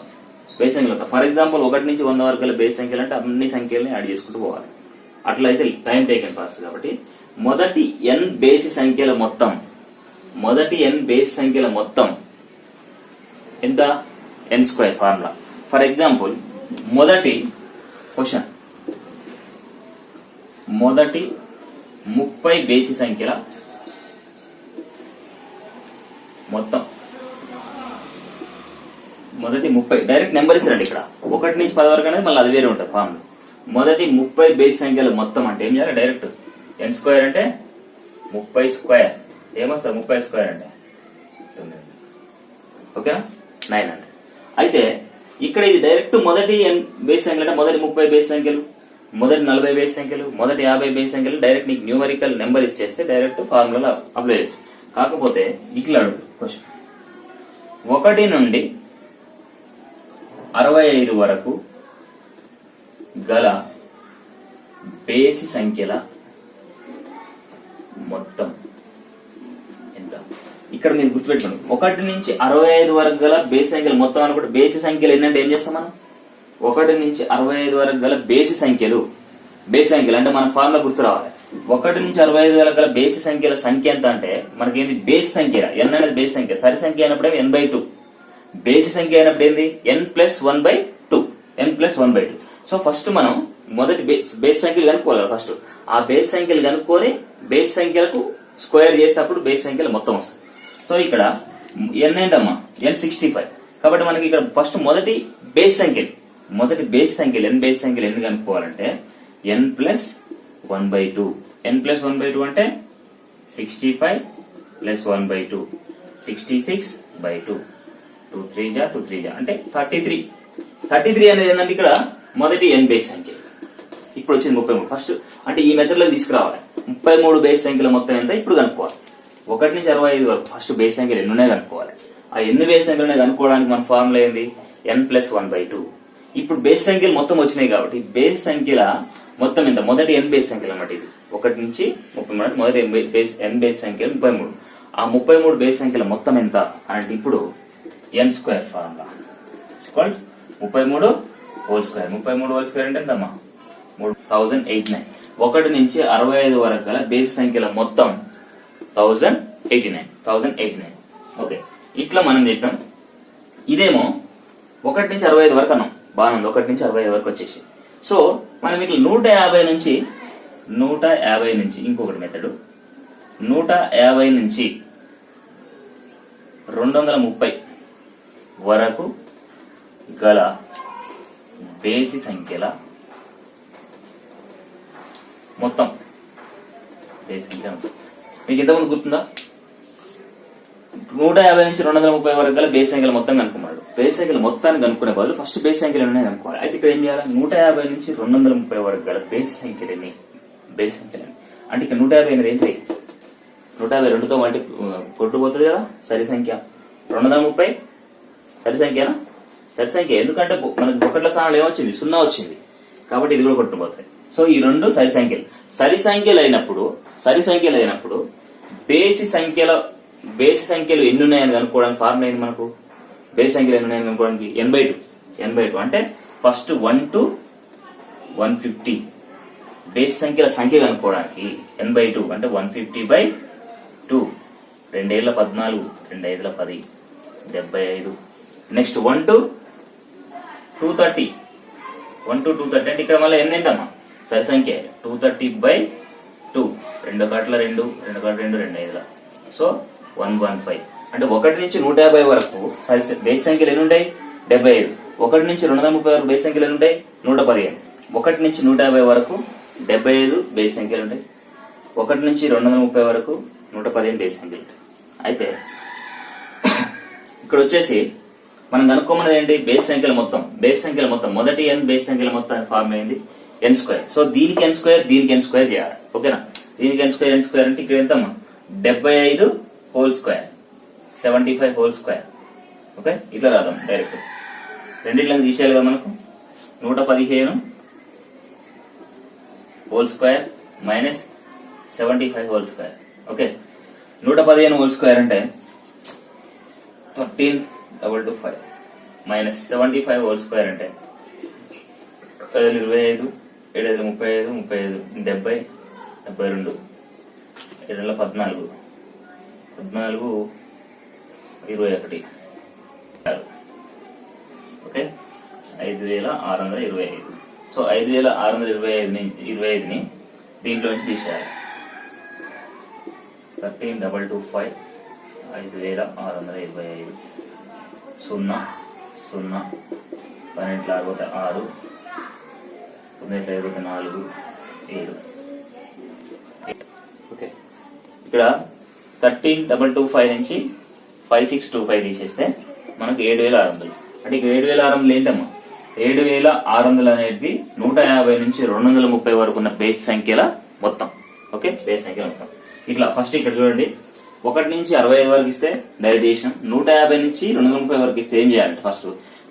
ఫర్ ఎగ్జాంపుల్ 1 నుంచి 100 వరకు గల బేస్ సంఖ్యలు అంటే అన్ని సంఖ్యల్ని యాడ్ చేసుకుంటూ పోవాలి. అట్లా అయితే టైం టేకెన్ ఫాస్ట్ కాబట్టి మొదటి n బేసి సంఖ్యల మొత్తం ఎంత n² ఫార్ములా. ఫర్ ఎగ్జాంపుల్ మొదటి క్వశ్చన్ మొదటి 30 బేసి సంఖ్యల మొత్తం మొదటి 30 డైరెక్ట్ నెంబర్ ఇస్తారండి. ఇక్కడ 1 నుంచి 10 వరకు అనేది మళ్ళీ అది వేరే ఉంటుంది ఫార్ములా. మొదటి 30 బేస్ సంఖ్యల మొత్తం అంటే ఏం చేయాలి డైరెక్ట్ n² అంటే 30² ఏమొస్తుంది 30² అంటే 9 ఓకేనా 900. అయితే ఇక్కడ ఇది డైరెక్ట్ మొదటి బేస్ సంఖ్యలు అంటే మొదటి 30 బేస్ సంఖ్యలు మొదటి 40 బేస్ సంఖ్యలు మొదటి 50 బేస్ సంఖ్యలు డైరెక్ట్ నీకు న్యూమరికల్ నెంబర్ ఇచ్చేస్తే డైరెక్ట్ ఫార్ములా అప్లై చేయొచ్చు. కాకపోతే ఇట్లా అడుగుతుంది క్వశ్చన్ 1 నుండి 65 వరకు గల బేసి సంఖ్యల మొత్తం ఎంత. ఇక్కడ మీరు గుర్తుపెట్టుకోండి 1 నుంచి 65 వరకు గల బేసి సంఖ్యలు మొత్తం అనుకుంటే బేసి సంఖ్యలు ఏంటంటే ఏం చేస్తాం మనం 1 నుంచి 65 వరకు గల బేసి సంఖ్యలు అంటే మన ఫార్ములా గుర్తు రావాలి. 1 నుంచి 65 వరకు గల బేసి సంఖ్యల సంఖ్య ఎంత అంటే మనకేంది బేసి సంఖ్య n అనేది బేసి సంఖ్య సరి సంఖ్య అయినప్పుడు n/2 బేసి సంఖ్య అయినప్పుడు ఏంది n+1/2 సో ఫస్ట్ మనం మొదటి బేస్ సంఖ్యలు కనుక్కోవాలి. ఫస్ట్ ఆ బేస్ సంఖ్యలు కనుక్కొని బేస్ సంఖ్యలకు స్క్వేర్ చేసేటప్పుడు బేస్ సంఖ్యలు మొత్తం వస్తుంది. సో ఇక్కడ n ఏంటమ్మా n65 కాబట్టి మనకి ఇక్కడ ఫస్ట్ మొదటి బేస్ సంఖ్యలు n బేస్ సంఖ్యలు ఎన్ని కనుక్కోవాలంటే n+1/2 n+1/2 అంటే 65 + 1/2 66/2 2 3 అంటే 33 33 అనేది ఏంటంటే ఇక్కడ మొదటి n బేస్ సంఖ్య. ఇప్పుడు వచ్చింది 33. ఫస్ట్ అంటే ఈ మెథడ్ లో తీసుకురావాలి. 33 బేస్ సంఖ్యల మొత్తం ఎంత ఇప్పుడు కనుక్కోవాలి. 1 నుంచి 65 వరకు ఫస్ట్ బేస్ సంఖ్యలు ఎన్ని ఉన్నాయో కనుక్కోవాలి. ఆ ఎన్ని బేస్ సంఖ్యలు కనుక్కోవడానికి మన ఫార్ములా ఏంది? n+1/2. ఇప్పుడు బేస్ సంఖ్యలు మొత్తం వచ్చినాయి కాబట్టి బేస్ సంఖ్యల మొత్తం ఎంత? మొదటి n బేస్ సంఖ్యలు అన్నమాట. ఇది 1 నుంచి 33 మొదటి n బేస్ సంఖ్యలు 33. ఆ 33 బేస్ సంఖ్యల మొత్తం ఎంత అంటే ఇప్పుడు n² formula 33 whole square. 33 whole square అంటే ఎంతమ్మా? 1089. 1 నుంచి 65 వరకు గల బేస్ సంఖ్యల మొత్తం 1089. ఓకే, ఇట్లా మనం చెప్పాం. ఇదేమో 1 నుంచి 65 వరకు అన్నాం. బాగా 1 నుంచి 65 వరకు వచ్చేసి. సో మనం ఇట్లా 150 నుంచి ఇంకొకటి మెథడ్ 150 నుంచి 230 వరకు గల బేసి సంఖ్యల మొత్తం బేసి సంఖ్య మీకు ఇంతకుముందు గుర్తుందా? 150 నుంచి 230 వరకు గల బేస్ సంఖ్యల మొత్తం కనుక్కున్నాడు. బేస్ సంఖ్యల మొత్తాన్ని కనుక్కునే బదులు ఫస్ట్ బేస్ సంఖ్యలు ఉన్నాయి కనుక్కోవాలి. అయితే ఇక్కడ ఏం చేయాలి? 150 నుంచి 230 వరకు గల బేస్ సంఖ్యలని అంటే ఇక్కడ 150 అనేది ఏంటి? 152తో వంటి కొట్టుకుపోతుంది కదా సరి సంఖ్య. 230 సరి సంఖ్యనా? సరి సంఖ్య. ఎందుకంటే మనకు 1ల స్థానంలో ఏమొచ్చింది? 0 వచ్చింది కాబట్టి ఇది కూడా కొట్టుకుపోతాయి. సో ఈ రెండు సరి సంఖ్యలు. సరి సంఖ్యలు అయినప్పుడు బేసి సంఖ్యలు ఎన్ని ఉన్నాయని కనుక్కోవడానికి ఫార్ములా ఏంది మనకు? బేసి సంఖ్యలు ఎన్ని ఉన్నాయని కనుక్కోవడానికి n/2 అంటే ఫస్ట్ 1 to 150 బేసి సంఖ్యల సంఖ్య కనుక్కోవడానికి n/2 అంటే 150/2. 2 ఏళ్ళ 14, 2 ఐదుల 10, 75. Next 1 to 230. 1 to 230 అంటే ఇక్కడ మళ్ళీ ఎన్ని ఏంటమ్మా? సరి సంఖ్య 230/2. 2 కాట్ల 2, 2 కాట్ల 2, 2 ఐదుల. సో 115 అంటే 1 నుంచి 150 వరకు బేస్ సంఖ్యలు ఎన్ని ఉంటాయి? 75. 1 నుంచి 230 వరకు బేస్ సంఖ్యలు ఎన్ని ఉంటాయి? 115. 1 నుంచి 150 వరకు 75 బేస్ సంఖ్యలు ఉంటాయి. 1 నుంచి 230 వరకు 115 బేస్ సంఖ్యలు ఉంటాయి. అయితే ఇక్కడ వచ్చేసి మనం కనుక్కోమన్నది ఏంటి? బేస్ సంఖ్యల మొత్తం మొదటి n బేస్ సంఖ్యల మొత్తం ఫార్మ్ అయింది n². సో దీనికి n², దీనికి n² చేయాలి. ఓకేనా? దీనికి n² అంటే ఇక్కడ ఎంతమ్మా? 75 whole square, 75 whole square. Okay, ఇట్లా రాదాం డైరెక్ట్. రెండిట్లను తీసేయాలి కదా మనకు. 115 whole square minus 75 whole square. Okay, 115 whole square అంటే 13,225 మైనస్ 75 హోల్ స్క్వేర్ అంటే 25, 7 35, 35, 70, 72, 7 14, 21. ఓకే, 5,625. సో 5,625ని దీంట్లోంచి తీసేయాలి. 13,225, 5,625, 0 0, 12,66, 9,54, 7. ఓకే, ఇక్కడ 13,225 నుంచి 5,625 తీసేస్తే మనకు 7,600. అంటే ఇక్కడ 7,600 ఏంటమ్మా? 7,600 అనేది 150 నుంచి 230 వరకు ఉన్న బేస్ సంఖ్యల మొత్తం. ఓకే, బేస్ సంఖ్యల మొత్తం. ఇట్లా ఫస్ట్ ఇక్కడ చూడండి, 1 నుంచి 65 వరకు ఇస్తే డైరెక్ట్ చేసినాం. 150 నుంచి 230 వరకు ఇస్తే ఏం చేయాలంటే ఫస్ట్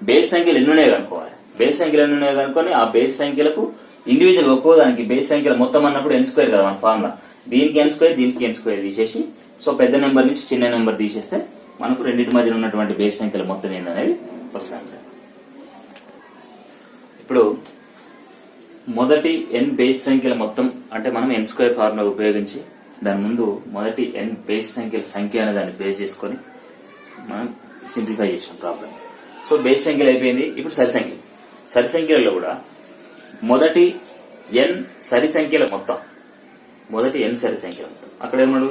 బేస్ సంఖ్యలు ఎన్ని ఉన్నాయో కనుక్కోవాలి. బేస్ సంఖ్యలు ఎన్ని ఉన్నాయో కనుక్కొని ఆ బేస్ సంఖ్యలకు ఇండివిజువల్ ఒక్కో దానికి బేస్ సంఖ్యల మొత్తం అన్నప్పుడు n² కదా మన ఫార్ములా. దీనికి n², దీనికి n² తీసేసి సో పెద్ద నెంబర్ నుంచి చిన్న నెంబర్ తీసేస్తే మనకు రెండింటి మధ్యన ఉన్నటువంటి బేస్ సంఖ్యల మొత్తం ఏందనేది వస్తుంది. ఇప్పుడు మొదటి n బేస్ సంఖ్యల మొత్తం అంటే మనం n² ఫార్ములా ఉపయోగించి దాని ముందు మొదటి n బేస్ సంఖ్య అనే దాన్ని బేస్ చేసుకొని మనం సింప్లిఫై చేసాం ప్రాబ్లం. సో బేస్ సంఖ్యలు అయిపోయింది. ఇప్పుడు సరి సంఖ్యలలో కూడా మొదటి n సరి సంఖ్యల మొత్తం అక్కడ ఏమన్నాడు?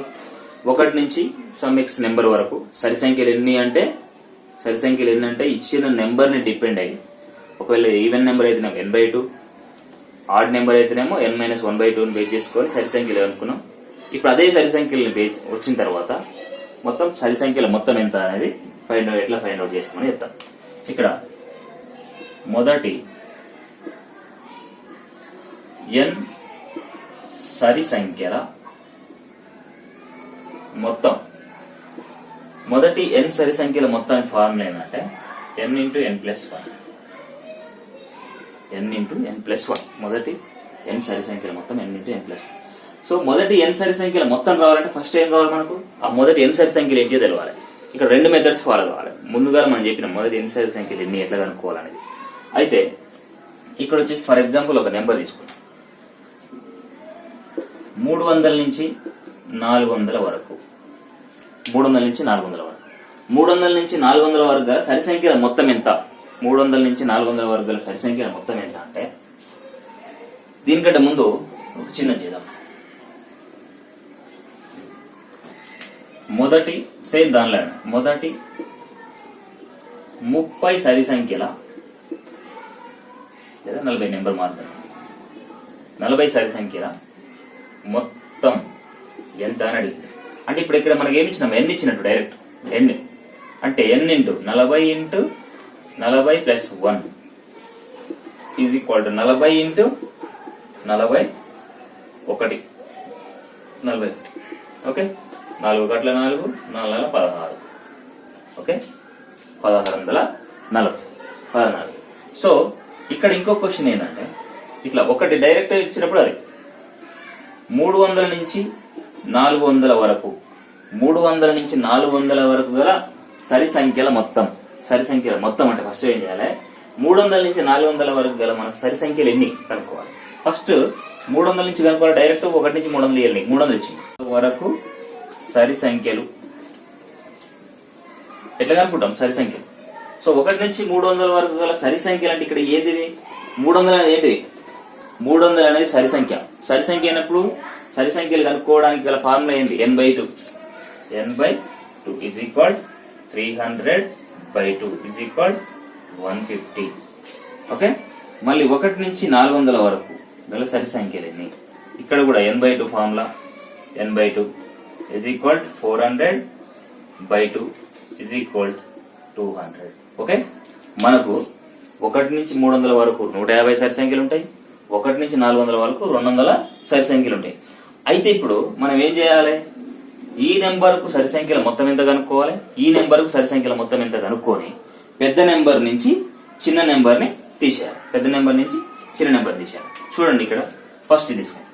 1 నుంచి సమ్ x నెంబర్ వరకు సరి సంఖ్యలు ఎన్ని అంటే ఇచ్చిన నెంబర్ ని డిపెండ్ అయ్యి, ఒకవేళ ఈవెన్ నెంబర్ అయితేనేమో n/2, ఆడ్ నెంబర్ అయితేనేమో n-1/2 బేస్ చేసుకొని సరి సంఖ్యలు అనుకున్నాం. ఇప్పుడు అదే సరి సంఖ్యలను బేస్ వచ్చిన తర్వాత మొత్తం సరి సంఖ్యల మొత్తం ఎంత అనేది ఎట్లా ఫైండ్ అవుట్ చేస్తామని చెప్తాం. ఇక్కడ మొదటి n సరి సంఖ్యల మొత్తం, మొదటి n సరి సంఖ్యల మొత్తం ఫార్ములా ఏంటంటే n into n plus 1, n into n plus 1, మొదటి n సరి సంఖ్యల మొత్తం n into n plus 1. So మొదటి n సరి సంఖ్యల మొత్తం రావాలంటే ఫస్ట్ ఏం కావాలి మనకు, ఆ మొదటి n సరి సంఖ్యలు ఏంటో తెలవాలి. ఇక్కడ 2 మెథడ్స్ ఫాలో కావాలి. ముందుగా మనం చెప్పిన మొదటి n సరి సంఖ్యలు ఎన్ని ఎట్లా కనుక్కోవాలనేది. అయితే ఇక్కడ వచ్చేసి ఫర్ ఎగ్జాంపుల్ ఒక నెంబర్ తీసుకుంటాం, 300 నుంచి 400 వరకు, 300 నుంచి 400 వరకు, 300 నుంచి 400 వరకు గల సరి సంఖ్యల మొత్తం ఎంత, 300 నుంచి 400 వరకు గల సరి సంఖ్యల మొత్తం ఎంత అంటే, దీనికంటే ముందు ఒక చిన్న చేద్దాం. మొదటి సేమ్ దానిలో మొదటి 30 సరి సంఖ్యల లేదా 40 నెంబర్ మారుతాను, 40 సరి సంఖ్యల మొత్తం ఎంత అని అడిగింది. అంటే ఇప్పుడు ఇక్కడ మనకి ఏమి ఇచ్చినాం, ఎన్ని ఇచ్చినట్టు డైరెక్ట్ ఎన్ని అంటే n into 40 into 40 plus 1 is equal to 40 into 41, 41. Okay, 4 గట్ల 4, 4 16. ఓకే, 1640. సో ఇక్కడ ఇంకో క్వశ్చన్ ఏంటంటే, ఇట్లా ఒకటి డైరెక్ట్ ఇచ్చినప్పుడు అది 300 నుంచి 400 వరకు, 300 నుంచి 400 వరకు గల సరి సంఖ్యల మొత్తం, సరి సంఖ్యల మొత్తం అంటే ఫస్ట్ ఏం చేయాలి, 300 నుంచి 400 వరకు గల మన సరి సంఖ్యలు ఎన్ని కనుక్కోవాలి. ఫస్ట్ 300 నుంచి కనుక్కోవాలి, డైరెక్ట్ 1 నుంచి 300 ఇవ్వాలి, 300 వచ్చింది వరకు సరి సంఖ్యలు ఎట్లా కనుక్కుంటాం సరి సంఖ్యలు. సో 1 నుంచి 300 వరకు గల సరి సంఖ్యలు అంటే ఇక్కడ ఏది 300 అనేది ఏంటి, 300 అనేది సరి సంఖ్య. సరి సంఖ్య అయినప్పుడు సరి సంఖ్యలు కనుక్కోవడానికి గల ఫార్ములా ఏంటి, n/2, n/2 is equal 300/2 is equal 150. Okay, మళ్ళీ 1 నుంచి 400 వరకు గల సరి సంఖ్యలు ఎన్ని, ఇక్కడ కూడా n/2 formula, n/2 is equal 400/2 is equal 200. Okay, మనకు 1 నుంచి 300 వరకు 150 సరి సంఖ్యలు ఉంటాయి, 1 నుంచి 400 వరకు 200 సరి సంఖ్యలు ఉంటాయి. అయితే ఇప్పుడు మనం ఏం చేయాలి, ఈ నెంబర్ కు సరి సంఖ్యల మొత్తం ఎంత కనుక్కోవాలి, ఈ నెంబర్ కు సరి సంఖ్యల మొత్తం ఎంత కనుక్కొని పెద్ద నెంబర్ నుంచి చిన్న నెంబర్ ని తీసేయాలి, పెద్ద నెంబర్ నుంచి చిన్న నెంబర్ తీసేయాలి. చూడండి ఇక్కడ ఫస్ట్ తీసుకోండి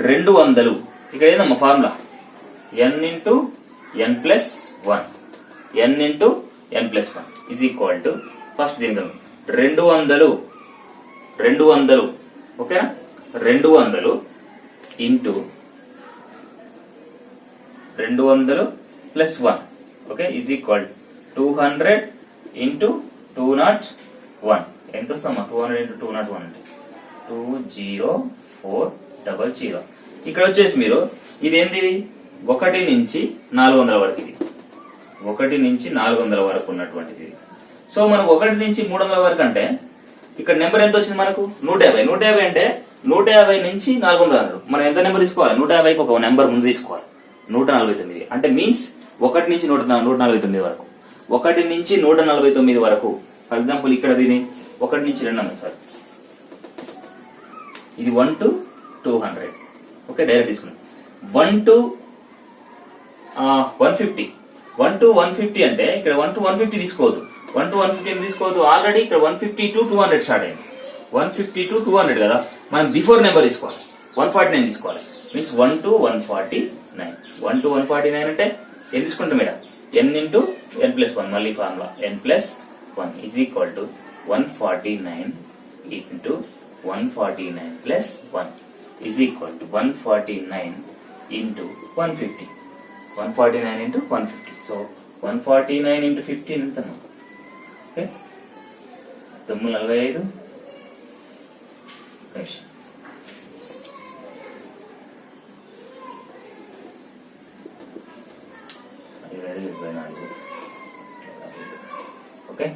200, ఇక్కడ ఏదమ్మా formula n into n plus 1, n into n plus 1 is equal to first దీనికి 200 ఓకేనా, 200 into 200 plus 1 okay is equal 200 into 201. ఎంత వస్తామా, 200 ఇంటూ 201 అంటే 20400. ఇక్కడ వచ్చేసి మీరు ఇది ఏంది, 1 నుంచి 400 వరకు, ఇది 1 నుంచి 400 వరకు ఉన్నటువంటిది. సో మనకు 1 నుంచి 300 వరకు అంటే ఇక్కడ నెంబర్ ఎంత వచ్చింది మనకు 150. 150 అంటే 150 నుంచి 400. మనం ఎంత నెంబర్ తీసుకోవాలి, 150కి ఒక నెంబర్ ముందు తీసుకోవాలి, 149. అంటే మీన్స్ 1 నుంచి 149 వరకు, 1 నుంచి 149 వరకు. ఫర్ ఎగ్జాంపుల్ ఇక్కడ దీని 1 నుంచి 2 అన్నాం సార్, ఇది 1 to 200. ఓకే, డైరెక్ట్ తీసుకున్నాం. 1 to 150, 1 to 150 అంటే ఇక్కడ 1 to 150 తీసుకోవద్దు, 1 to 150 తీసుకోవద్దు. ఆల్రెడీ ఇక్కడ 150 to 200 స్టార్ట్ అయింది, 150 to 200 కదా, మనం బిఫోర్ నెంబర్ తీసుకోవాలి, 149 తీసుకోవాలి. మీన్స్ 1 to 149, 1 to 149 అంటే ఏం తీసుకుంటాం ఇక్కడ, n ఇంటూ n ప్లస్ 1, మళ్ళీ formula n plus 1 is equal to 149 into 149 plus 1 is equal to 149 into 150, 149 into 150. So 149 into 15 ఎంత, ఓకే 945. ఓకే,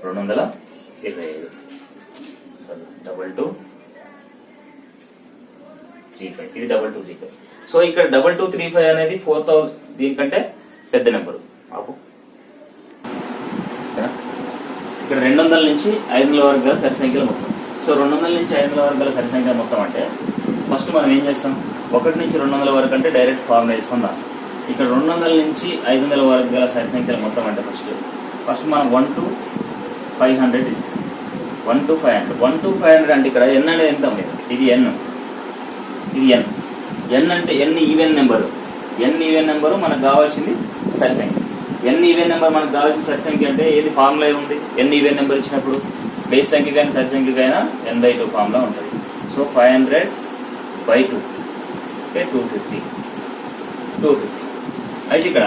$225. 2235, ఇది 2235. సో ఇక్కడ 2235 అనేది 4000 దీనికంటే పెద్ద నెంబరు మాకు. ఇక్కడ 200 నుంచి 500 వరకు గల సరి సంఖ్యల మొత్తం. సో 200 నుంచి 500 వరకు గల సరి సంఖ్యల మొత్తం అంటే ఫస్ట్ మనం ఏం చేస్తాం, 1 నుంచి 200 వరకు అంటే డైరెక్ట్ ఫార్ములా వేసుకొని రాస్తాం. ఇక్కడ 200 నుంచి 500 వరకు గల సరి సంఖ్యల మొత్తం అంటే ఫస్ట్ మనం 1 to 500 తీసుకుంటాం. 1 to 500, 1 to 500 అంటే ఇక్కడ n అనేది ఎంత ఉంది, ఇది n, ఇది n. n అంటే n even number. n even number మనకు కావాల్సింది సరి సంఖ్య. n ఈవెన్ నెంబర్ మనకు కావాల్సిన సరి సంఖ్య అంటే ఏది ఫార్ములా ఉంది, n ఈవెన్ నెంబర్ ఇచ్చినప్పుడు బేస్ సంఖ్యకైనా సరి సంఖ్యకైనా n/2 ఫార్ములా ఉంటుంది. సో 500/2 అంటే 250. అయితే ఇక్కడ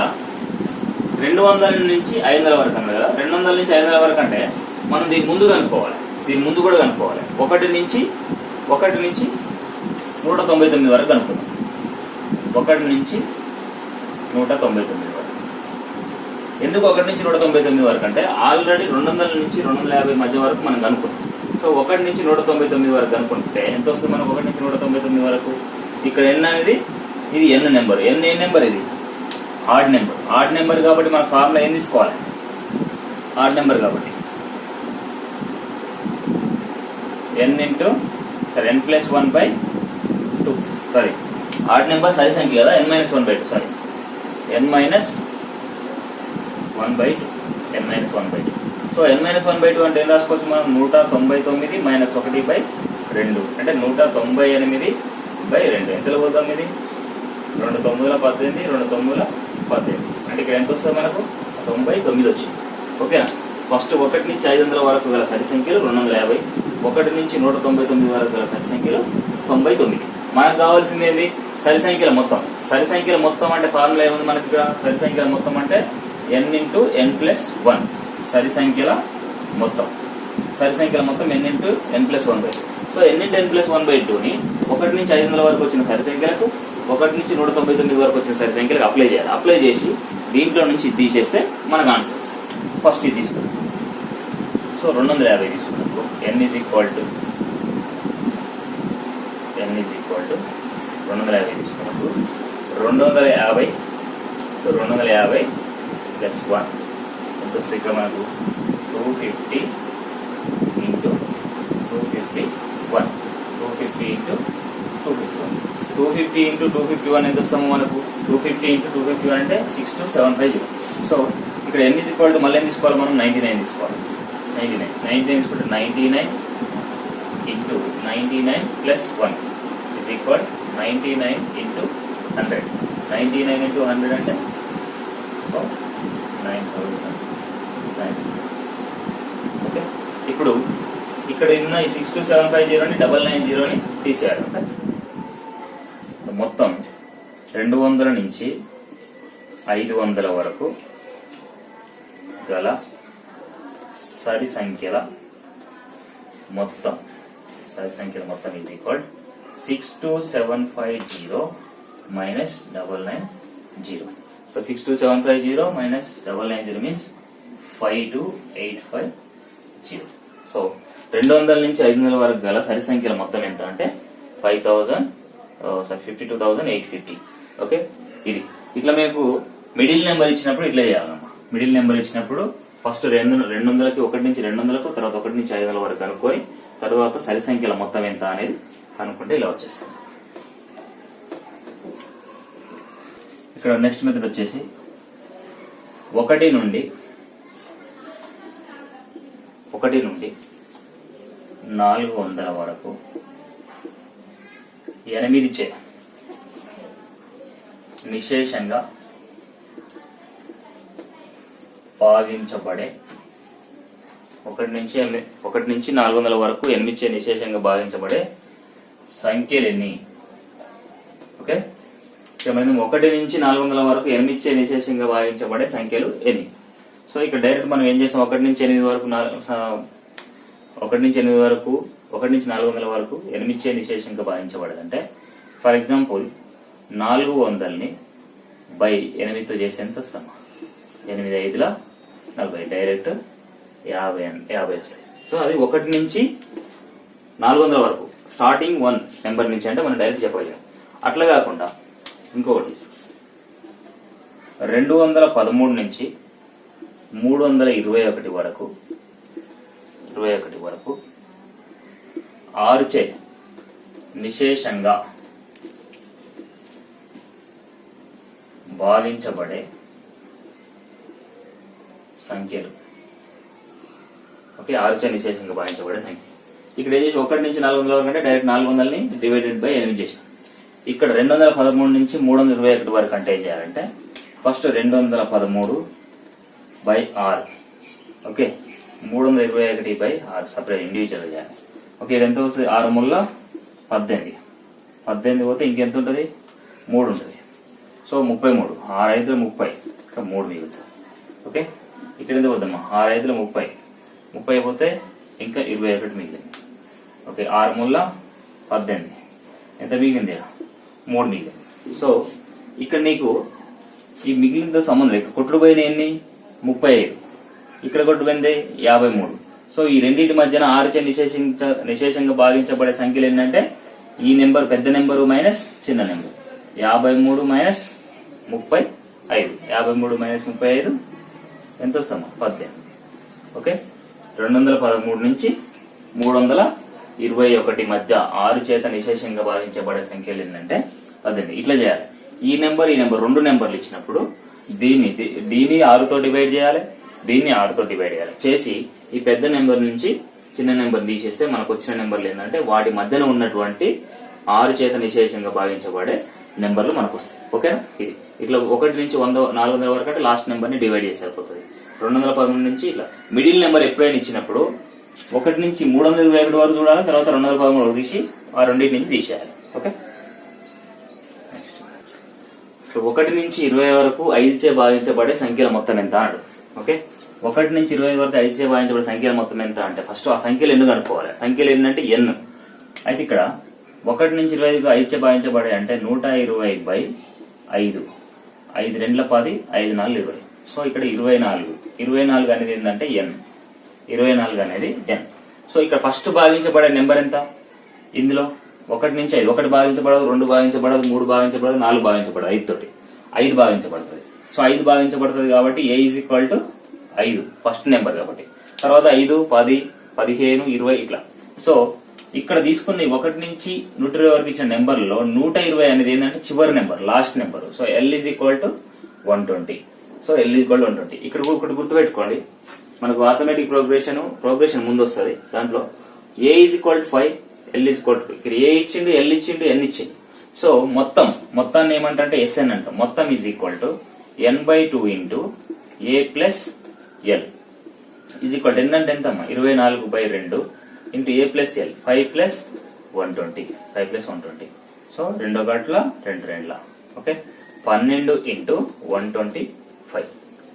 200 నుంచి 500 వరకు అన్నారు కదా, 200 నుంచి 500 వరకు అంటే మనం దీని ముందు కనుక్కోవాలి, దీని ముందు కూడా కనుక్కోవాలి. 1 నుంచి 199 వరకు కనుక్కుందాం. 1 నుంచి 199 వరకు. ఎందుకు 1 నుంచి 199 వరకు అంటే ఆల్రెడీ 200 నుంచి 250 మధ్య వరకు మనం కనుక్కున్నాం. సో 1 నుంచి 199 వరకు కనుక్కుంటే ఎంత వస్తుంది మనకు? 1 నుంచి 199 వరకు ఇక్కడ n అనేది ఇది n నెంబర్. n ఏ నెంబర్? ఇది ఆడ్ నెంబర్. ఆడ్ నెంబర్ కాబట్టి మన ఫార్ములా ఏం తీసుకోవాలి? ఆడ్ నెంబర్ కాబట్టి n + 1/2. సారీ, ఆడ్ నెంబర్ సరి సంఖ్య కదా, n - 1/2. Sorry, n - 1/2. So n - 1/2 అంటే ఏం రాసుకోవచ్చు మనం? 199 - 1/2 అంటే 198/2. ఎంతలో పోతాం ఇది? 2 9 18, 2 9 18. అంటే ఇక్కడ ఎంత వస్తుంది మనకు? 99 వచ్చింది. ఓకేనా? ఫస్ట్ 1 నుంచి 500 వరకు గల సరి సంఖ్యలు 250, 1 నుంచి 199 వరకు గల సరి సంఖ్యలు 99. మనకు కావాల్సింది ఏంది? సరి సంఖ్యల మొత్తం. సరి సంఖ్యల మొత్తం అంటే ఫార్ములా ఏముంది మనకి ఇక్కడ? సరి సంఖ్యల మొత్తం అంటే n × n + 1. సరి సంఖ్యల మొత్తం. సరి సంఖ్యల మొత్తం n × n + 1/2. So n × n + 1/2ని 1 నుంచి 500 వరకు వచ్చిన సరి సంఖ్యలకు, 1 నుంచి 199 వరకు వచ్చిన సరి సంఖ్యలకు అప్లై చేయాలి. అప్లై చేసి దీంట్లో నుంచి ఇది తీసేస్తే మనకు ఆన్సర్ వస్తుంది. ఫస్ట్ ఇది తీసుకుందాం. సో 250 తీసుకున్నప్పుడు n = 250 తీసుకున్నప్పుడు 250 + 1 ఎంత వస్తుంది ఇక్కడ మనకు? 250 × 251. 250 × 251. 250 × 251 ఎంత వస్తాము మనకు? 250 × 251 అంటే 62750. సో ఇక్కడ n = మళ్ళీ ఏం తీసుకోవాలి మనం? 99 తీసుకోవాలి. 99 తీసుకుంటే 99 × 99 + 1 = 99 × 100. 99 × 100 అంటే 9000. ఓకే, ఇప్పుడు ఇక్కడ ఉన్న ఈ 62750ని 990ని తీసేయాలి. మొత్తం 200 నుంచి 500 వరకు గల సరి సంఖ్యల మొత్తం = 62750 - 990. So 62750 - 990 means 52850. సో 200 నుంచి 500 వరకు గల సరి సంఖ్యల మొత్తం ఎంత అంటే 52,850. ఓకే, ఇది ఇట్లా మీకు మిడిల్ నెంబర్ ఇచ్చినప్పుడు ఇట్లా చేయాలమ్మా. మిడిల్ నెంబర్ ఇచ్చినప్పుడు ఫస్ట్ 200కి 1 నుంచి 200కు, తర్వాత 1 నుంచి 500 వరకు కనుక్కొని తర్వాత సరి సంఖ్యల మొత్తం ఎంత అనేది కనుక్కుంటే ఇలా వచ్చేస్తుంది. ఇక్కడ నెక్స్ట్ మెథడ్ వచ్చేసి 1 నుండి 400 వరకు 8 చే నిశేషంగా భాగించబడే 1 నుంచి 400 వరకు 8 చే నిశేషంగా భాగించబడే సంఖ్యలు ఎన్ని? ఓకే, 1 నుంచి 400 వరకు 8 చే నిశేషంగా భాగించబడే సంఖ్యలు ఎన్ని? సో ఇక్కడ డైరెక్ట్ మనం ఏం చేస్తాం? 1 నుంచి 8 వరకు 1 నుంచి 8 వరకు 1 నుంచి 400 వరకు 8 చే నిశేషంగా భాగించబడదంటే, ఫర్ ఎగ్జాంపుల్ 400ని / 8తో చేసి ఎంత వస్తామా? 8 × 5 = 40. డైరెక్ట్ 50 వస్తాయి. సో అది 1 నుంచి 400 వరకు స్టార్టింగ్ 1 నెంబర్ నుంచి అంటే మనం డైరెక్ట్ చెప్పలేము. అట్లా కాకుండా ఇంకొకటి 213 నుంచి 321 వరకు 6 చే నిశేషంగా భాగించబడే సంఖ్యలు. ఓకే, 6 చే నిశేషంగా భాగించబడే సంఖ్య. ఇక్కడ ఏం చేసి 1 నుంచి 400 వరకు అంటే డైరెక్ట్ 400ని డివైడెడ్ బై 8 చేసిన. ఇక్కడ 213 నుంచి 321 వరకు అంటే ఏం చేయాలంటే ఫస్ట్ 213/6. ఓకే, 321/6 సపరేట్ ఇండివిజువల్ చేయాలి. ఓకే, ఇది ఎంత వస్తుంది? 6 ముళ్ళ 18. 18 పోతే ఇంకెంత ఉంటుంది? 3 ఉంటుంది. సో 33. 6 5 30, ఇంకా 3 మిగులుతుంది. ఓకే, ఇక్కడ ఎంత పోద్దమ్మా? 6 5 30, 30 పోతే ఇంకా 21 మిగిలింది. ఓకే, 6 ముళ్ళ 18, ఎంత మిగిలింది? 3 మిగిలింది. సో ఇక్కడ నీకు ఈ మిగిలినతో సంబంధం లేదు. కొట్టుడు పోయిన ఎన్ని? 35. ఇక్కడ కొట్టు పోయింది 53. సో ఈ రెండింటి మధ్యన 6 చే నిశేషంగా భాగించబడే సంఖ్యలు ఏంటంటే ఈ నెంబర్ పెద్ద నెంబరు మైనస్ చిన్న నెంబర్. 53 మైనస్ 35. 53 మైనస్ 35 ఎంత వస్తామా? 18. ఓకే, 213 నుంచి 321 మధ్య 6 చేత నిశేషంగా భావించబడే సంఖ్యలు ఏంటంటే 18. ఇట్లా చేయాలి. ఈ నెంబర్ 2 నెంబర్లు ఇచ్చినప్పుడు దీన్ని 6తో డివైడ్ చేయాలి, దీన్ని 6తో డివైడ్ చేయాలి. చేసి ఈ పెద్ద నెంబర్ నుంచి చిన్న నెంబర్ తీసేస్తే మనకు వచ్చిన నెంబర్లు ఏంటంటే వాటి మధ్యన ఉన్నటువంటి 6 చేత నిశేషంగా భావించబడే నెంబర్లు మనకు వస్తాయి. ఓకేనా? ఇది ఇట్లా 1 నుంచి 400 వరకు అంటే లాస్ట్ నెంబర్ ని డివైడ్ చేసి సరిపోతుంది. 213 నుంచి ఇట్లా మిడిల్ నెంబర్ ఎప్పుడైనా ఇచ్చినప్పుడు 1 నుంచి 321 వరకు చూడాలి, తర్వాత 213 వరకు తీసి ఆ రెండింటి నుంచి తీసేయాలి. ఓకే, 1 నుంచి 20 వరకు 5 చే భావించబడే సంఖ్యల మొత్తం ఎంత అన్నాడు. ఓకే, 1 నుంచి 20 వరకు 5 చే భావించబడే సంఖ్యల మొత్తం ఎంత అంటే ఫస్ట్ ఆ సంఖ్యలు ఎన్ని కనుక్కోవాలి. సంఖ్యలు ఏంటంటే ఎన్. అయితే ఇక్కడ 1 నుంచి 25 5 చే భావించబడే అంటే 120/5. 5 2 10, 5 4 20. సో ఇక్కడ 24 అనేది ఏంటంటే ఎన్. 24 అనేది ఎన్. సో ఇక్కడ ఫస్ట్ భావించబడే నెంబర్ ఎంత? ఇందులో 1 నుంచి 5. 1 భావించబడదు, 2 భావించబడదు, 3 భావించబడదు, 4 భావించబడదు, 5 తోటి 5 భావించబడుతుంది. సో 5 భావించబడుతుంది కాబట్టి A = 5 ఫస్ట్ నెంబర్ కాబట్టి. తర్వాత 5, 10, 15, 20 ఇట్లా. సో ఇక్కడ తీసుకున్న 1 నుంచి 120 వరకు ఇచ్చిన నెంబర్లో 120 అనేది ఏంటంటే చివరి number, last number. So L = 120. So L = 120. ఇక్కడ ఒకటి గుర్తుపెట్టుకోండి, మనకు ఆటోమేటిక్ ప్రోగ్రెషన్ ముందు వస్తుంది. దాంట్లో A = 5, L = 2. ఇక్కడ A ఇచ్చిండు, L ఇచ్చిండు, N ఇచ్చిండు. సో మొత్తాన్ని ఏమంటే SN అంటాం. మొత్తం = n/2 × A + L = n అంటే ఎంతమ్మా? 24/2 × A + L. 5 + 120. 5 + 120. సో 2 గట్ల 2 2. ఓకే, 12 × 125.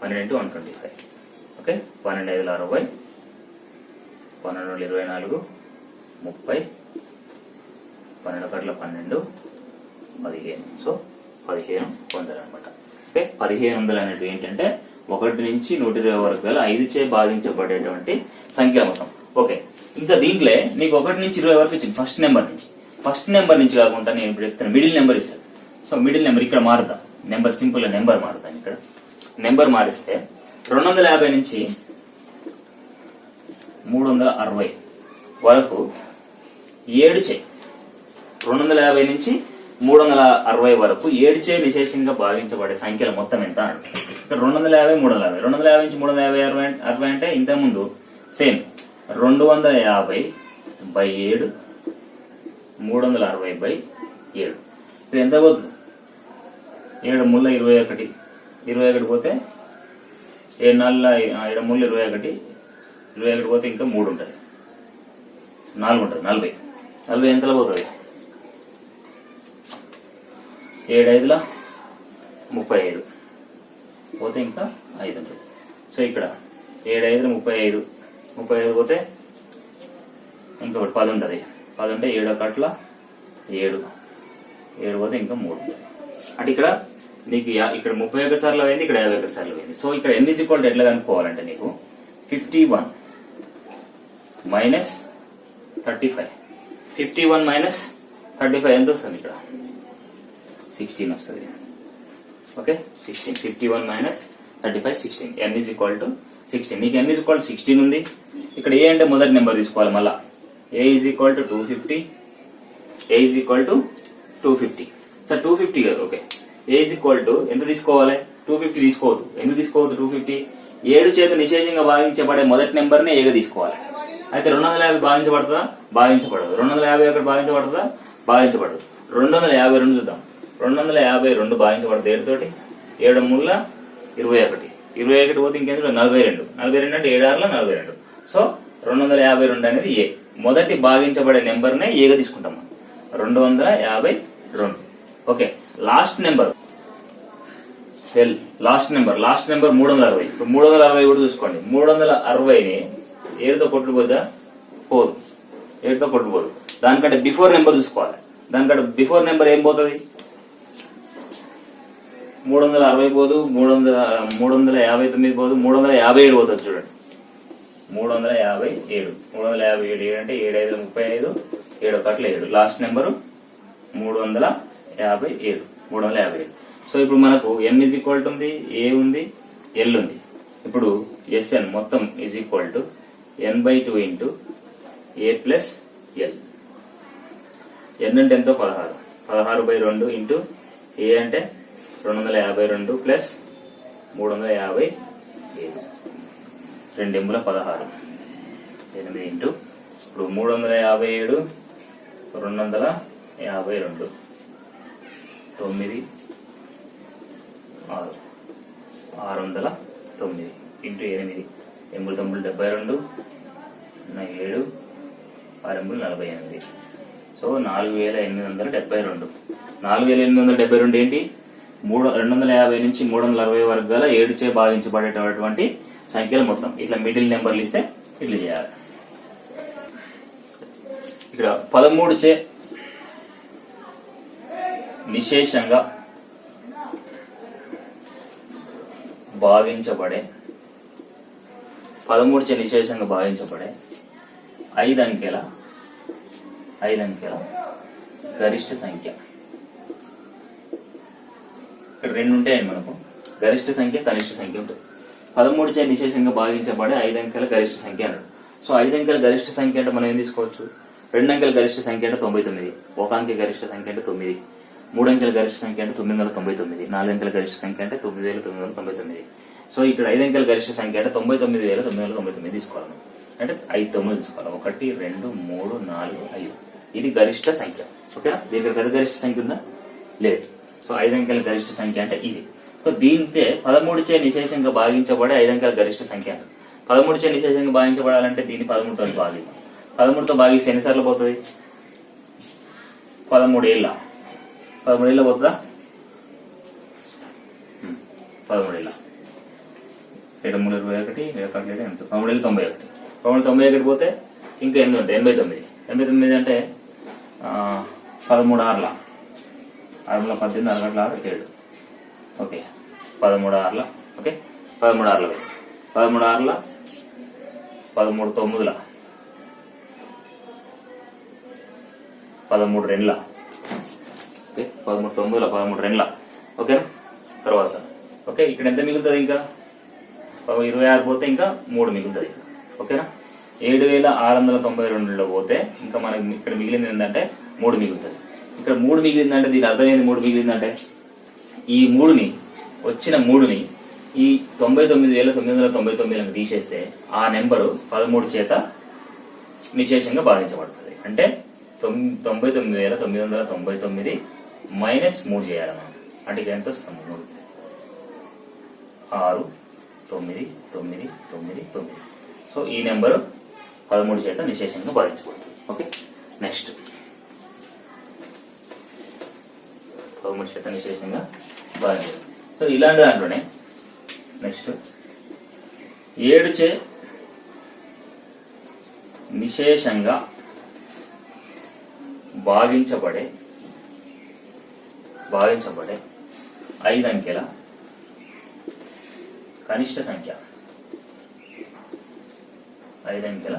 12 × 125. ఓకే, 12 5 60, 12 24, 30, 12 గట్ల 12, 15. సో 1500 అనమాట. ఓకే, 1500 అనేది ఏంటంటే 1 నుంచి 120 వరకు గల 5 చే భావించబడేటువంటి సంఖ్యల మొత్తం. ఓకే, ఇంకా దీంట్లో నీకు 1 నుంచి 20 వరకు ఇచ్చింది ఫస్ట్ నెంబర్ నుంచి కాకుండా నేను ఇప్పుడు చెప్తాను మిడిల్ నెంబర్ ఇస్తాను. సో మిడిల్ నెంబర్ ఇక్కడ మారుద్దాం. నెంబర్ సింపుల్ గా నెంబర్ మారుతాను. ఇక్కడ నెంబర్ మారిస్తే 250 నుంచి 360 వరకు 7 చే 250 నుంచి 360 వరకు 7 చే నిశేషంగా భావించబడే సంఖ్యల మొత్తం ఎంత అంటే ఇక్కడ 250, 350. 250 నుంచి 350 అంటే ఇంతకుముందు సేమ్ 250/7, 360/7. ఇప్పుడు ఎంత పోతుంది? 7 ముళ్ళ 21. 21 పోతే 7 4 ముళ్ళ 21. 21 పోతే ఇంకా 3 ఉంటుంది, 4 ఉంటుంది, 40. 40 ఎంతలో పోతుంది? 7 5 35 పోతే ఇంకా 5 ఉంటుంది. సో ఇక్కడ 7 5 35. 35 పోతే ఇంకొకటి 10 ఉంటుంది. 10 ఉంటే 7 కట్ల 7. 7 పోతే ఇంకా 3 ఉంటుంది. అంటే ఇక్కడ నీకు ఇక్కడ 31 సార్లు అయింది, ఇక్కడ 51 సార్లు అయింది. సో ఇక్కడ n = ఎట్లా కనుక్కోవాలంటే నీకు 51 - 35. 51 - 35 ఎంత వస్తుంది? ఇక్కడ 16 వస్తుంది. Okay 16 51 minus 35 16 n is equal to 16. నీకు n ఈజ్ ఈక్వల్ టు 16 ఉంది. ఇక్కడ ఏ అంటే మొదటి నెంబర్ తీసుకోవాలి. మళ్ళా a is equal to 250, a is equal to 250. Sir 250 కదా. Okay a is equal to ఎంత తీసుకోవాలి? 250 తీసుకోవద్దు. ఎందుకు తీసుకోవద్దు? 250 7 చేత నిశేషంగా భావించబడే మొదటి నెంబర్ నే ఏగా తీసుకోవాలి. అయితే 250 భావించబడుతుందా? భావించబడదు. 250 అక్కడ భావించబడుతుందా? భావించబడదు. 252 చూద్దాం. 252 భావించబడుతుంది 7 తోటి. 7 ముళ్ళ 21. 21 పోతే ఇంకెందుకు 42. 42 అంటే 7 6 42. సో 252 అనేది ఏ. మొదటి భాగించబడే నెంబర్ నే ఏగా తీసుకుంటాం మనం. 252. Okay last number last number 360. ఇప్పుడు 360 కూడా చూసుకోండి. 360ని 7తో కొట్టుకుపోద్దా? పోదు. 7తో కొట్టుకుపోదు. దానికంటే బిఫోర్ నెంబర్ చూసుకోవాలి. దానికంటే బిఫోర్ నెంబర్ ఏం పోతుంది? 360 పోదు, 359 పోదు, 357 పోతుంది. చూడండి 357. 357 అంటే 7 5 35, 7 1 7. Last number 357. సో ఇప్పుడు మనకు n ఈజ్ ఈక్వల్ టు ఉంది, a ఉంది, l ఉంది. ఇప్పుడు Sn మొత్తం is equal to n/2 into a plus l. n అంటే ఎంతో 16. 16/2 ఇంటూ a అంటే 252 ప్లస్ 357. 2 ఎముల 16. 8 ఇంటూ ఇప్పుడు 357 252 9 6 609 ఇంటూ 8 8 9 72 7 6 48. సో 4872. 4872 ఏంటి? 250 నుంచి 360 వరకు గల 7 చే భావించబడేటటువంటి సంఖ్యల మొత్తం. ఇట్లా మిడిల్ నెంబర్లు ఇస్తే ఇట్లా చేయాలి. ఇక్కడ 13 చే నిశేషంగా భావించబడే 13 చే నిశేషంగా భావించబడే 5 అంకెల గరిష్ట సంఖ్య. ఇక్కడ 2 ఉంటాయండి మనకు. గరిష్ట సంఖ్య, కనిష్ట సంఖ్య ఉంటుంది. 13 చే నిశేషంగా భావించబడే 5 అంకెల గరిష్ట సంఖ్య అన్నాడు. సో 5 అంకెల గరిష్ట సంఖ్య అంటే మనం ఏం తీసుకోవచ్చు? 2 అంకెల గరిష్ట సంఖ్య అంటే 99, 1 అంకె గరిష్ట సంఖ్య అంటే 9, 3 అంకెల గరిష్ట సంఖ్య అంటే 999, 4 అంకెల గరిష్ట సంఖ్య అంటే 9999. సో ఇక్కడ 5 అంకెల గరిష్ట సంఖ్య అంటే 99999 తీసుకోవాలి. అంటే 5 9 తీసుకోవాలి. 1 2 3 4 5. ఇది గరిష్ట సంఖ్య. ఓకేనా? దీనికి పెద్ద గరిష్ట సంఖ్య ఉందా? లేదు. సో 5 అంకెల గరిష్ట సంఖ్య అంటే ఇది. సో దీంతే 13 చే నిశేషంగా భావించబడే 5 అంకెల గరిష్ట సంఖ్య. 13 చే నిశేషంగా భావించబడాలంటే దీన్ని 13తో భాగిద్దాం. 13తో భాగిస్తే ఎన్నిసార్లు పోతుంది? 13 ఏళ్ళ పోతుందా? 13 ఏళ్ళ 7 3 21 ఎంత? 13 ఏళ్ళు 91. 91 పోతే ఇంకా ఎన్ని ఉంటాయి? 89. 89 అంటే 13 6 6 18 6 7. ఓకే 13 6. ఓకే 13 6 13 6 13 9 13 2. ఓకే 13 9 13 2. ఓకేనా? తర్వాత ఓకే ఇక్కడ ఎంత మిగులుతుంది? ఇంకా 26 పోతే ఇంకా 3 మిగులుతుంది. ఓకేనా? 7692లో పోతే ఇంకా మనకి ఇక్కడ మిగిలింది ఏంటంటే 3 మిగులుతుంది. ఇక్కడ 3 మిగిలిందంటే దీని అర్థం ఏంది? 3 మిగిలిందంటే ఈ 3ని వచ్చిన 3ని ఈ 99999 తీసేస్తే ఆ నెంబరు 13 చేత నిశేషంగా భావించబడుతుంది. అంటే 99999 మైనస్ 3 చేయాలి మనం. అంటే ఎంత వస్తుంది? 3 6 9 9 9 9. సో ఈ నెంబరు 13 చేత నిశేషంగా భావించబడుతుంది. ఓకే నెక్స్ట్ 13 చేత నిశేషంగా భావించబడుతుంది. సో ఇలాంటి దాంట్లోనే నెక్స్ట్ 7 చే నిశేషంగా భావించబడే 5 అంకెల కనిష్ట సంఖ్య. 5 అంకెల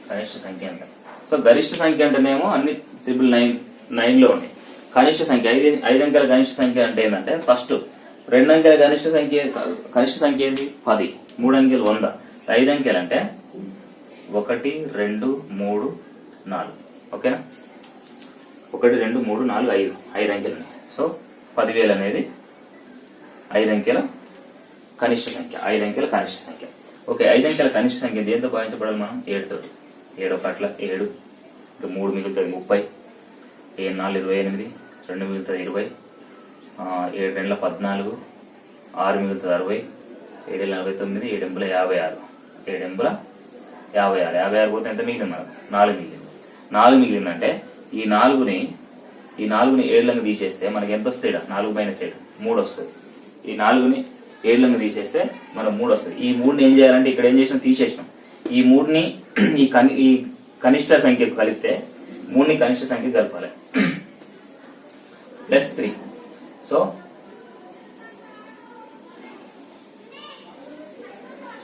కనిష్ట సంఖ్య అంట. సో గరిష్ట సంఖ్య అంటేనేమో అన్ని 999లో ఉన్నాయి. కనిష్ట సంఖ్య 5 అంకెల కనిష్ట సంఖ్య అంటే ఏంటంటే ఫస్ట్ 2 అంకెల కనిష్ట సంఖ్య ఏంది 10, 3 అంకెలు 100, 5 అంకెలు అంటే 1 2 3 4. ఓకేనా? 1 2 3 4 5 అంకెలు ఉన్నాయి. సో 10,000 అనేది 5 అంకెల కనిష్ట సంఖ్య. 5 అంకెల కనిష్ట సంఖ్య. ఓకే, 5 అంకెల కనిష్ట సంఖ్య దేంతో భావించబడాలి మనం? 7 తోటి. 7 1 7, ఇంకా 3 మిగులుతుంది 30, 7 4 28, 2 మిగులుతుంది 20, 7 2 14, 6 మిగులుతుంది 60, 7 49, 7 56, 7 56 పోతే ఎంత మిగిలింది మనకు? 4 మిగిలింది. 4 మిగిలిందంటే ఈ 4ని 7 తీసేస్తే మనకి ఎంత వస్తాయి? 4 మైనస్ 7 3 వస్తుంది. ఈ 4ని 7 తీసేస్తే మనకు 3 వస్తుంది. ఈ 3ని ఏం చేయాలంటే ఇక్కడ ఏం చేసినాం? తీసేసినాం. ఈ 3ని ఈ కనిష్ట సంఖ్యకు కలిపితే 3ని కనిష్ట సంఖ్య కలపాలి ప్లస్ 3. సో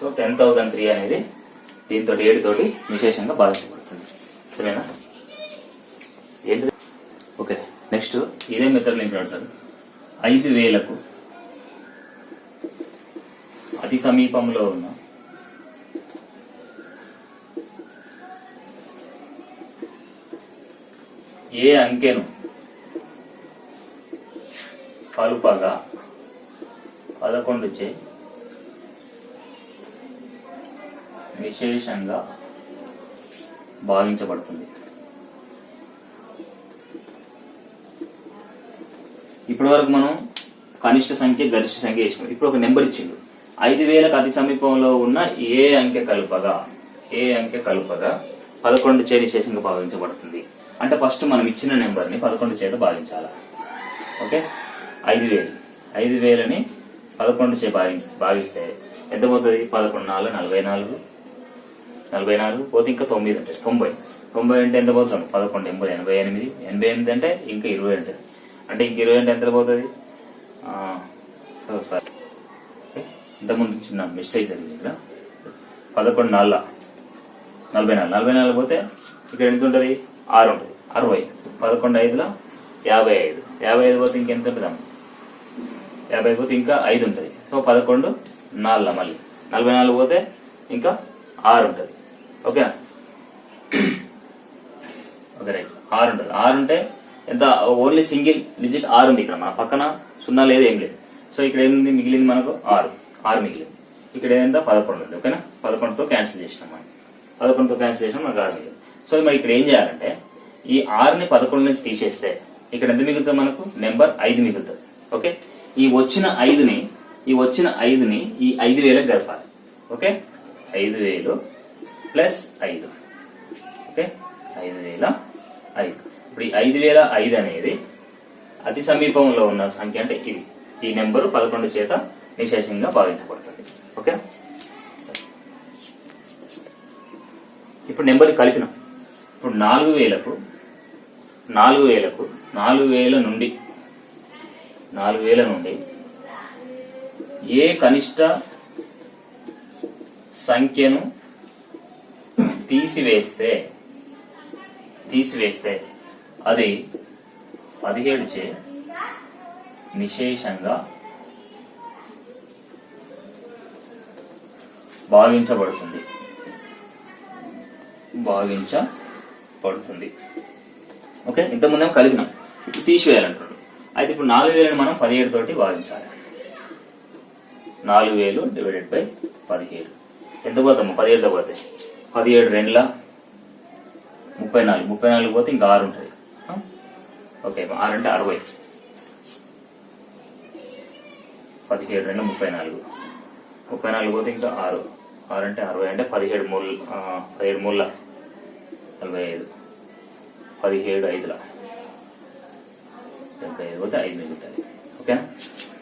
10,003 అనేది దీంతో 7 తోటి విశేషంగా భావించబడుతుంది. సరేనా? ఏంటి? ఓకే, నెక్స్ట్ ఇదే మెథడ్ లింక్ పెడతారు. 5,000కు అతి సమీపంలో ఉన్న ఏ అంకెను కలుపగా 11 చే విశేషంగా భావించబడుతుంది. ఇప్పటి వరకు మనం కనిష్ట సంఖ్య గరిష్ట సంఖ్య వేసినాం. ఇప్పుడు ఒక నెంబర్ ఇచ్చిండు. 5,000కు అతి సమీపంలో ఉన్న ఏ అంకె కలుపగా 11 చే విశేషంగా భావించబడుతుంది అంటే ఫస్ట్ మనం ఇచ్చిన నెంబర్ ని 11 చేత భావించాలి. ఓకే, 5,000ని 11 చే భాగిస్తే ఎంత పోతుంది? 11 4 44 పోతే ఇంకా 9 ఉంటుంది. 90 అంటే ఎంత పోతాం? 11 80 88 అంటే ఇంకా 20 ఉంటుంది. అంటే ఇంక 20 అంటే ఎంత పోతుంది? ఇంతకుముందు చిన్న మిస్టేక్ జరిగింది ఇక్కడ. 11 4 44 పోతే ఇక్కడ ఎంత ఉంటుంది? 6 ఉంటుంది. 60. 11 5 55 పోతే ఇంకెంత ఉంటుంది? 50 పోతే ఇంకా 5 ఉంటుంది. సో 11 4 మళ్ళీ 44 పోతే ఇంకా 6 ఉంటుంది. ఓకేనా? Okay, right. 6 ఉంటుంది. 6 ఉంటే ఎంత? ఓన్లీ సింగిల్ డిజిట్ 6 ఉంది. ఇక్కడ మన పక్కన 0 లేదు, ఏం లేదు. సో ఇక్కడ ఏముంది? మిగిలింది మనకు 6 మిగిలింది. ఇక్కడ ఏంటంటే 11 ఉంది. ఓకేనా? 11తో క్యాన్సిల్ చేసినాం మనం. 11తో క్యాన్సిల్ చేసినాం, మనకు 6 మిగిలింది. సో మరి ఇక్కడ ఏం చేయాలంటే ఈ 6ని 11 నుంచి తీసేస్తే ఇక్కడ ఎంత మిగులుతుంది మనకు? నెంబర్ 5 మిగులుతుంది. ఓకే, ఈ వచ్చిన 5ని ఈ 5,000కి గడపాలి. Okay, 5,000 plus 5. ఓకే, 5,005. ఇప్పుడు ఈ 5,005 అనేది అతి సమీపంలో ఉన్న సంఖ్య అంటే ఇది. ఈ నెంబరు 11 చేత విశేషంగా భావించబడుతుంది. ఓకే, ఇప్పుడు నెంబర్ కలిపినాం. ఇప్పుడు 4,000కు 4,000 నుండి ఏ కనిష్ట సంఖ్యను తీసివేస్తే అది 17 చే నిశేషంగా భావించబడుతుంది. ఓకే, ఇంతకుముందేమో కలిపినాం, ఇప్పుడు తీసివేయాలంటున్నాడు. అయితే ఇప్పుడు 4,000ని మనం 17 తోటి భావించాలి. 4,000 డివైడెడ్ బై 17 ఎంత పోతాము? 17తో పోతే 17 2 34 పోతే ఇంకా 6 ఉంటుంది. ఓకే, 6 అంటే 60. 17 2 34 పోతే ఇంకా 6 అంటే 60. అంటే 17 3 45. 17 5 75 పోతే 5 మిగులుతుంది. ఓకేనా?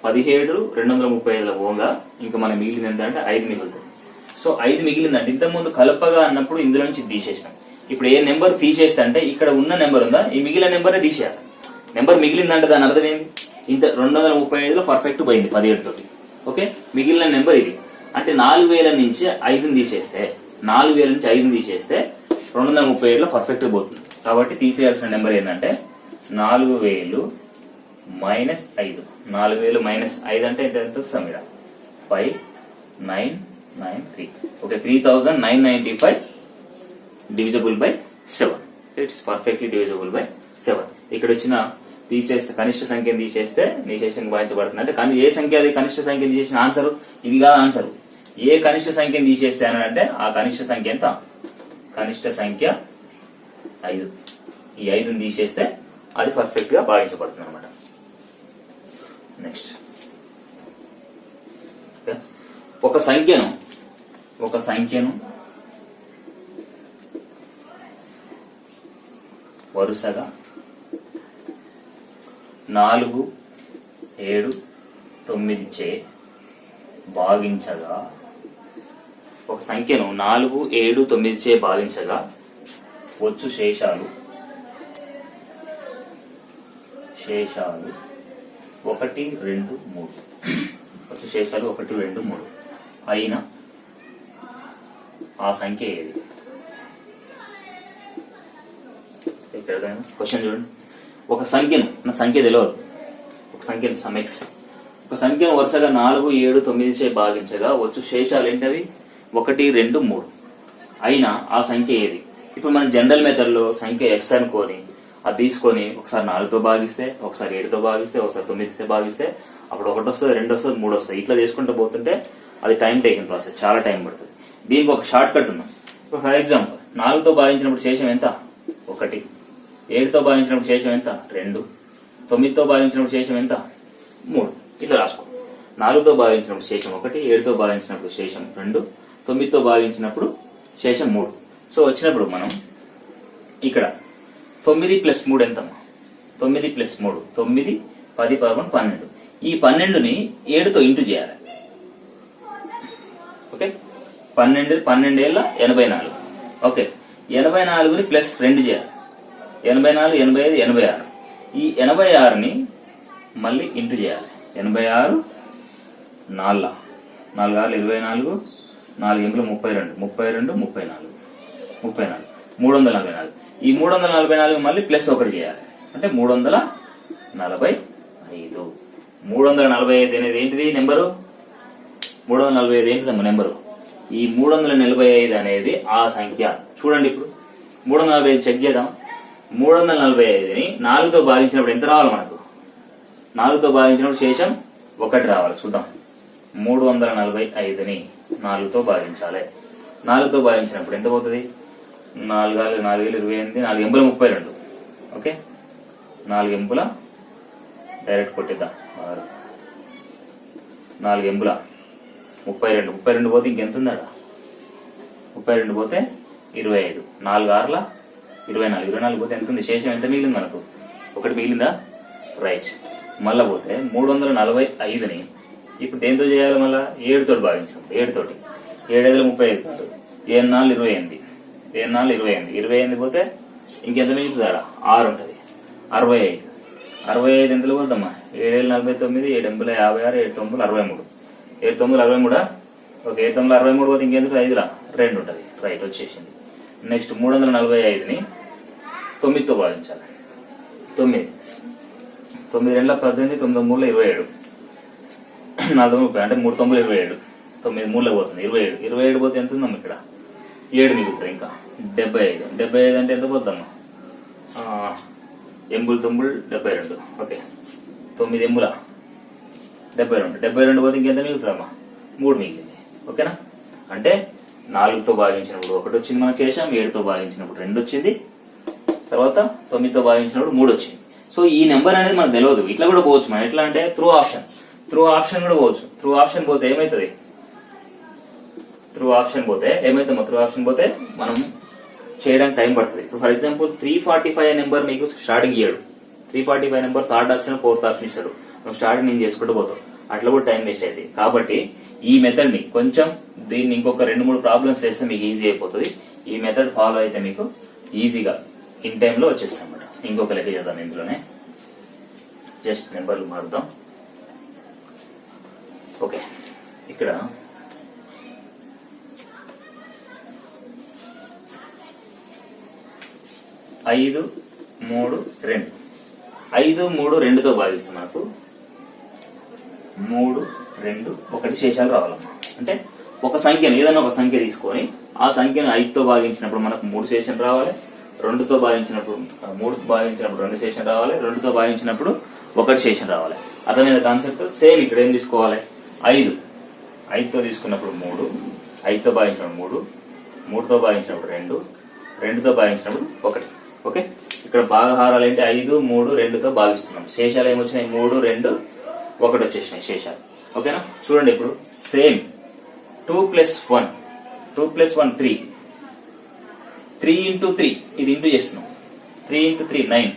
17 235 పోగా ఇంకా మనకి మిగిలింది ఏంటంటే 5 మిగులుతుంది. సో 5 మిగిలిందంటే ఇంతకుముందు కలపగా అన్నప్పుడు ఇందులో నుంచి తీసేసినాం. ఇప్పుడు ఏ నెంబర్ తీసేస్తే అంటే ఇక్కడ ఉన్న నెంబర్ ఉందా, ఈ మిగిలిన నెంబరే తీసేయాలి. నెంబర్ మిగిలిందంటే దాని అర్థం ఏంటి? ఇంత 235లో పర్ఫెక్ట్ పోయింది 17 తోటి. ఓకే, మిగిలిన నెంబర్ ఇది. అంటే 4,000 నుంచి 5ని తీసేస్తే 237లో పర్ఫెక్ట్ పోతుంది. కాబట్టి తీసేయాల్సిన నెంబర్ ఏంటంటే 4000 మైనస్ 5. 4000 మైనస్ 5 అంటే ఎంత వస్తాం ఇక్కడ 5993. Okay, 3995 divisible by 7. It's perfectly divisible by 7. ఇక్కడ వచ్చిన తీసేస్తే కనిష్ట సంఖ్యను తీసేస్తే నిశేషంగా భావించబడుతుంది. అంటే కానీ ఏ సంఖ్య అది కనిష్ట సంఖ్యను తీసేసిన ఆన్సర్ ఇది కాదు. ఆన్సర్ ఏ కనిష్ట సంఖ్యను తీసేస్తే అని అంటే ఆ కనిష్ట సంఖ్య ఎంత? కనిష్ట సంఖ్య 5. ఈ 5ని తీసేస్తే అది పర్ఫెక్ట్ గా భావించబడుతుంది అనమాట. నెక్స్ట్ ఒక సంఖ్యను వరుసగా 4, 7, 9 చే భాగించగా, ఒక సంఖ్యను 4, 7, 9 చే భాగించగా వచ్చు శేషాలు 1, 2, 3. వచ్చు శేషాలు 1, 2, 3 అయిన ఆ సంఖ్య ఏది? ఇక్కడ క్వశ్చన్ చూడండి. ఒక సంఖ్యను, నా సంఖ్య తెలియదు, ఒక సంఖ్యను సమెక్స్, ఒక సంఖ్యను వరుసగా 4, 7, 9 చే భాగించగా వచ్చు శేషాలు ఏంటవి? 1, 2, 3 అయినా ఆ సంఖ్య ఏది? ఇప్పుడు మన జనరల్ మెథడ్ లో సంఖ్య ఎక్స్ అనుకొని అది తీసుకొని ఒకసారి 4తో భాగిస్తే, ఒకసారి 7తో భాగిస్తే, ఒకసారి 9తో భాగిస్తే అప్పుడు 1 వస్తుంది, 2 వస్తుంది, 3 వస్తుంది. ఇట్లా తీసుకుంటూ పోతుంటే అది టైం టేకింగ్ ప్రాసెస్, చాలా టైం పడుతుంది. దీనికి ఒక షార్ట్ కట్ ఉన్నాం. ఇప్పుడు ఫర్ ఎగ్జాంపుల్ 4తో భాగించినప్పుడు శేషం ఎంత? 1. 7తో భాగించినప్పుడు శేషం ఎంత? 2. 9తో భాగించినప్పుడు శేషం ఎంత? 3. ఇట్లా రాసుకో. 4తో భాగించినప్పుడు శేషం 1, 7తో భాగించినప్పుడు శేషం 2, 9తో భాగించినప్పుడు శేషం 3. సో వచ్చినప్పుడు మనం ఇక్కడ 9 + 3 ఎంతమ్మా? 9 + 3 9, 10, 11, 12. ఈ 12ని 7తో ఇంటూ చేయాలి. ఓకే, 12 ఏళ్ళ 84. ఓకే, 84ని +2 చేయాలి. 84, 85, 86. ఈ 86ని మళ్ళీ ఇంటూ చేయాలి. 86 4 4 6 24, 4 8 32, 32, 34, 34, 344. ఈ 344 మళ్ళీ +1 చేయాలి. అంటే 345. 345 అనేది ఏంటిది నెంబరు? 345 ఏంటిదమ్మా నెంబరు? ఈ 345 అనేది ఆ సంఖ్య. చూడండి ఇప్పుడు 345 చెక్ చేద్దాం. 345ని 4తో భాగించినప్పుడు ఎంత రావాలి మనకు? 4తో భాగించినప్పుడు శేషం 1 రావాలి. చూద్దాం. 345ని 4తో భాగించాలి. 4తో భాగించినప్పుడు ఎంత పోతుంది? 4 4 28, 4 ఎంపుల 32. Okay, 4 ఎంపుల direct కొట్టిద్దాం. 4 ఎంపుల 32. 32 పోతే ఇంకెంత ఉందా? 32 పోతే 25. 4 6ల 24. 24 పోతే ఎంత ఉంది? శేషం ఎంత మిగిలింది మనకు? 1 మిగిలిందా? రైట్. మళ్ళా పోతే 345ని ఇప్పుడు దేంతో చేయాలి? మళ్ళా 7తో భాగించాం. 7తోటి 7 5 35 కాదు, 7 4 28. 7 4 28. 28 పోతే ఇంకెంత మిగులుతుంది? 6 ఉంటుంది. 65. 65 ఎంతలో పోద్దమ్మా? 7 49, 7 8 56, 7 9 63. 7 9 63. ఓకే, 7 9 63 పోతే ఇంకెందుకు? 5లా 2 ఉంటుంది. రైట్, వచ్చేసింది. నెక్స్ట్ 345ని 9తో భాగించాలి. 9 9 2 18, 9 3 27, 4 30. అంటే 3 9 27. 9 3 పోతుంది 27. 27 పోతే ఎంత ఉందమ్మా? ఇక్కడ 7 మిగులుతుంది. ఇంకా 75. 75 అంటే ఎంత పోద్దమ్మా? 8 9 72. ఓకే, 9 8 72. 72 పోతే ఇంకెంత మిగులుతుందమ్మా? 3 మిగిలింది. ఓకేనా? అంటే 4తో భాగించినప్పుడు 1 వచ్చింది మనకి శేషం, 7తో భాగించినప్పుడు 2 వచ్చింది, తర్వాత 9తో భాగించినప్పుడు 3 వచ్చింది. సో ఈ నెంబర్ అనేది మనకు తెలియదు. ఇట్లా కూడా పోవచ్చు మనం. ఎట్లా అంటే త్రూ ఆప్షన్ కూడా పోవచ్చు. త్రూ ఆప్షన్ పోతే ఏమవుతుంది? త్రూ ఆప్షన్ పోతే మనం చేయడానికి టైం పడుతుంది. ఇప్పుడు ఫర్ ఎగ్జాంపుల్ 345 నెంబర్ నీకు స్టార్టింగ్ ఇయ్యాడు. 345 number third option, fourth option ఇస్తాడు. నువ్వు స్టార్టింగ్ నేను చేసుకుంటూ పోతావు. అట్లా కూడా టైం వేస్ట్ అయింది. కాబట్టి ఈ మెథడ్ ని కొంచెం దీన్ని ఇంకొక 2-3 ప్రాబ్లమ్స్ చేస్తే మీకు ఈజీ అయిపోతుంది. ఈ మెథడ్ ఫాలో అయితే మీకు ఈజీగా ఇన్ టైమ్ లో వచ్చేస్తాం అన్నమాట. ఇంకొక లెక్క చేద్దాం. ఇందులోనే జస్ట్ నెంబర్లు మారుద్దాం. ఓకే, ఇక్కడ 5 3 2 5, 3, 2తో భాగిస్తే మనకు 3, 2, 1 శేషాలు రావాలి. అంటే ఒక సంఖ్యను ఏదైనా ఒక సంఖ్య తీసుకొని ఆ సంఖ్యను 5తో భాగించినప్పుడు మనకు 3 శేషం రావాలి. 2తో భాగించినప్పుడు 3తో భాగించినప్పుడు 2 శేషం రావాలి. 2తో భాగించినప్పుడు 1 శేషం రావాలి. అర్థమైన కాన్సెప్ట్. సేమ్ ఇక్కడ ఏం తీసుకోవాలి? 5తో తీసుకున్నప్పుడు 3, 5తో భాగించినప్పుడు 3, 3తో భాగించినప్పుడు 2, 2తో భాగించినప్పుడు 1. ఓకే, ఇక్కడ భాగహారాలు ఏంటి? 5, 3, 2తో భాగిస్తున్నాం. శేషాలు ఏమొచ్చినాయి? 3, 2, 1 వచ్చేసినాయి శేషాలు. ఓకేనా? చూడండి ఇప్పుడు సేమ్ 2 + 1, 2 + 1 3, 3 × 3 ఇది ఇంటూ చేస్తున్నాం. 3 × 3 9,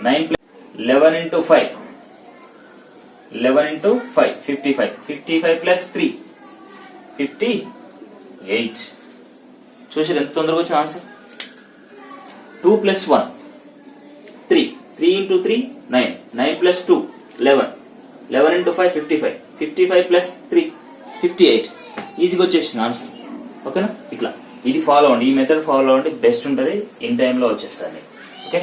9 + 11 × 5, 11 × 5 55, 55 + 3 58. చూసారు ఎంత తొందరగా వచ్చిన ఆన్సర్? 2 + 1 3, 3 × 3 9, 9 + 2 11, 11 × 5 55, 55 + 3 58. ఈజీగా వచ్చేసింది ఆన్సర్. ఓకేనా? ఇట్లా ఇది ఫాలో అవ్వండి, ఈ మెథడ్ ఫాలో అవ్వండి, బెస్ట్ ఉంటుంది. ఇన్ టైంలో వచ్చేస్తుంది. ఓకే.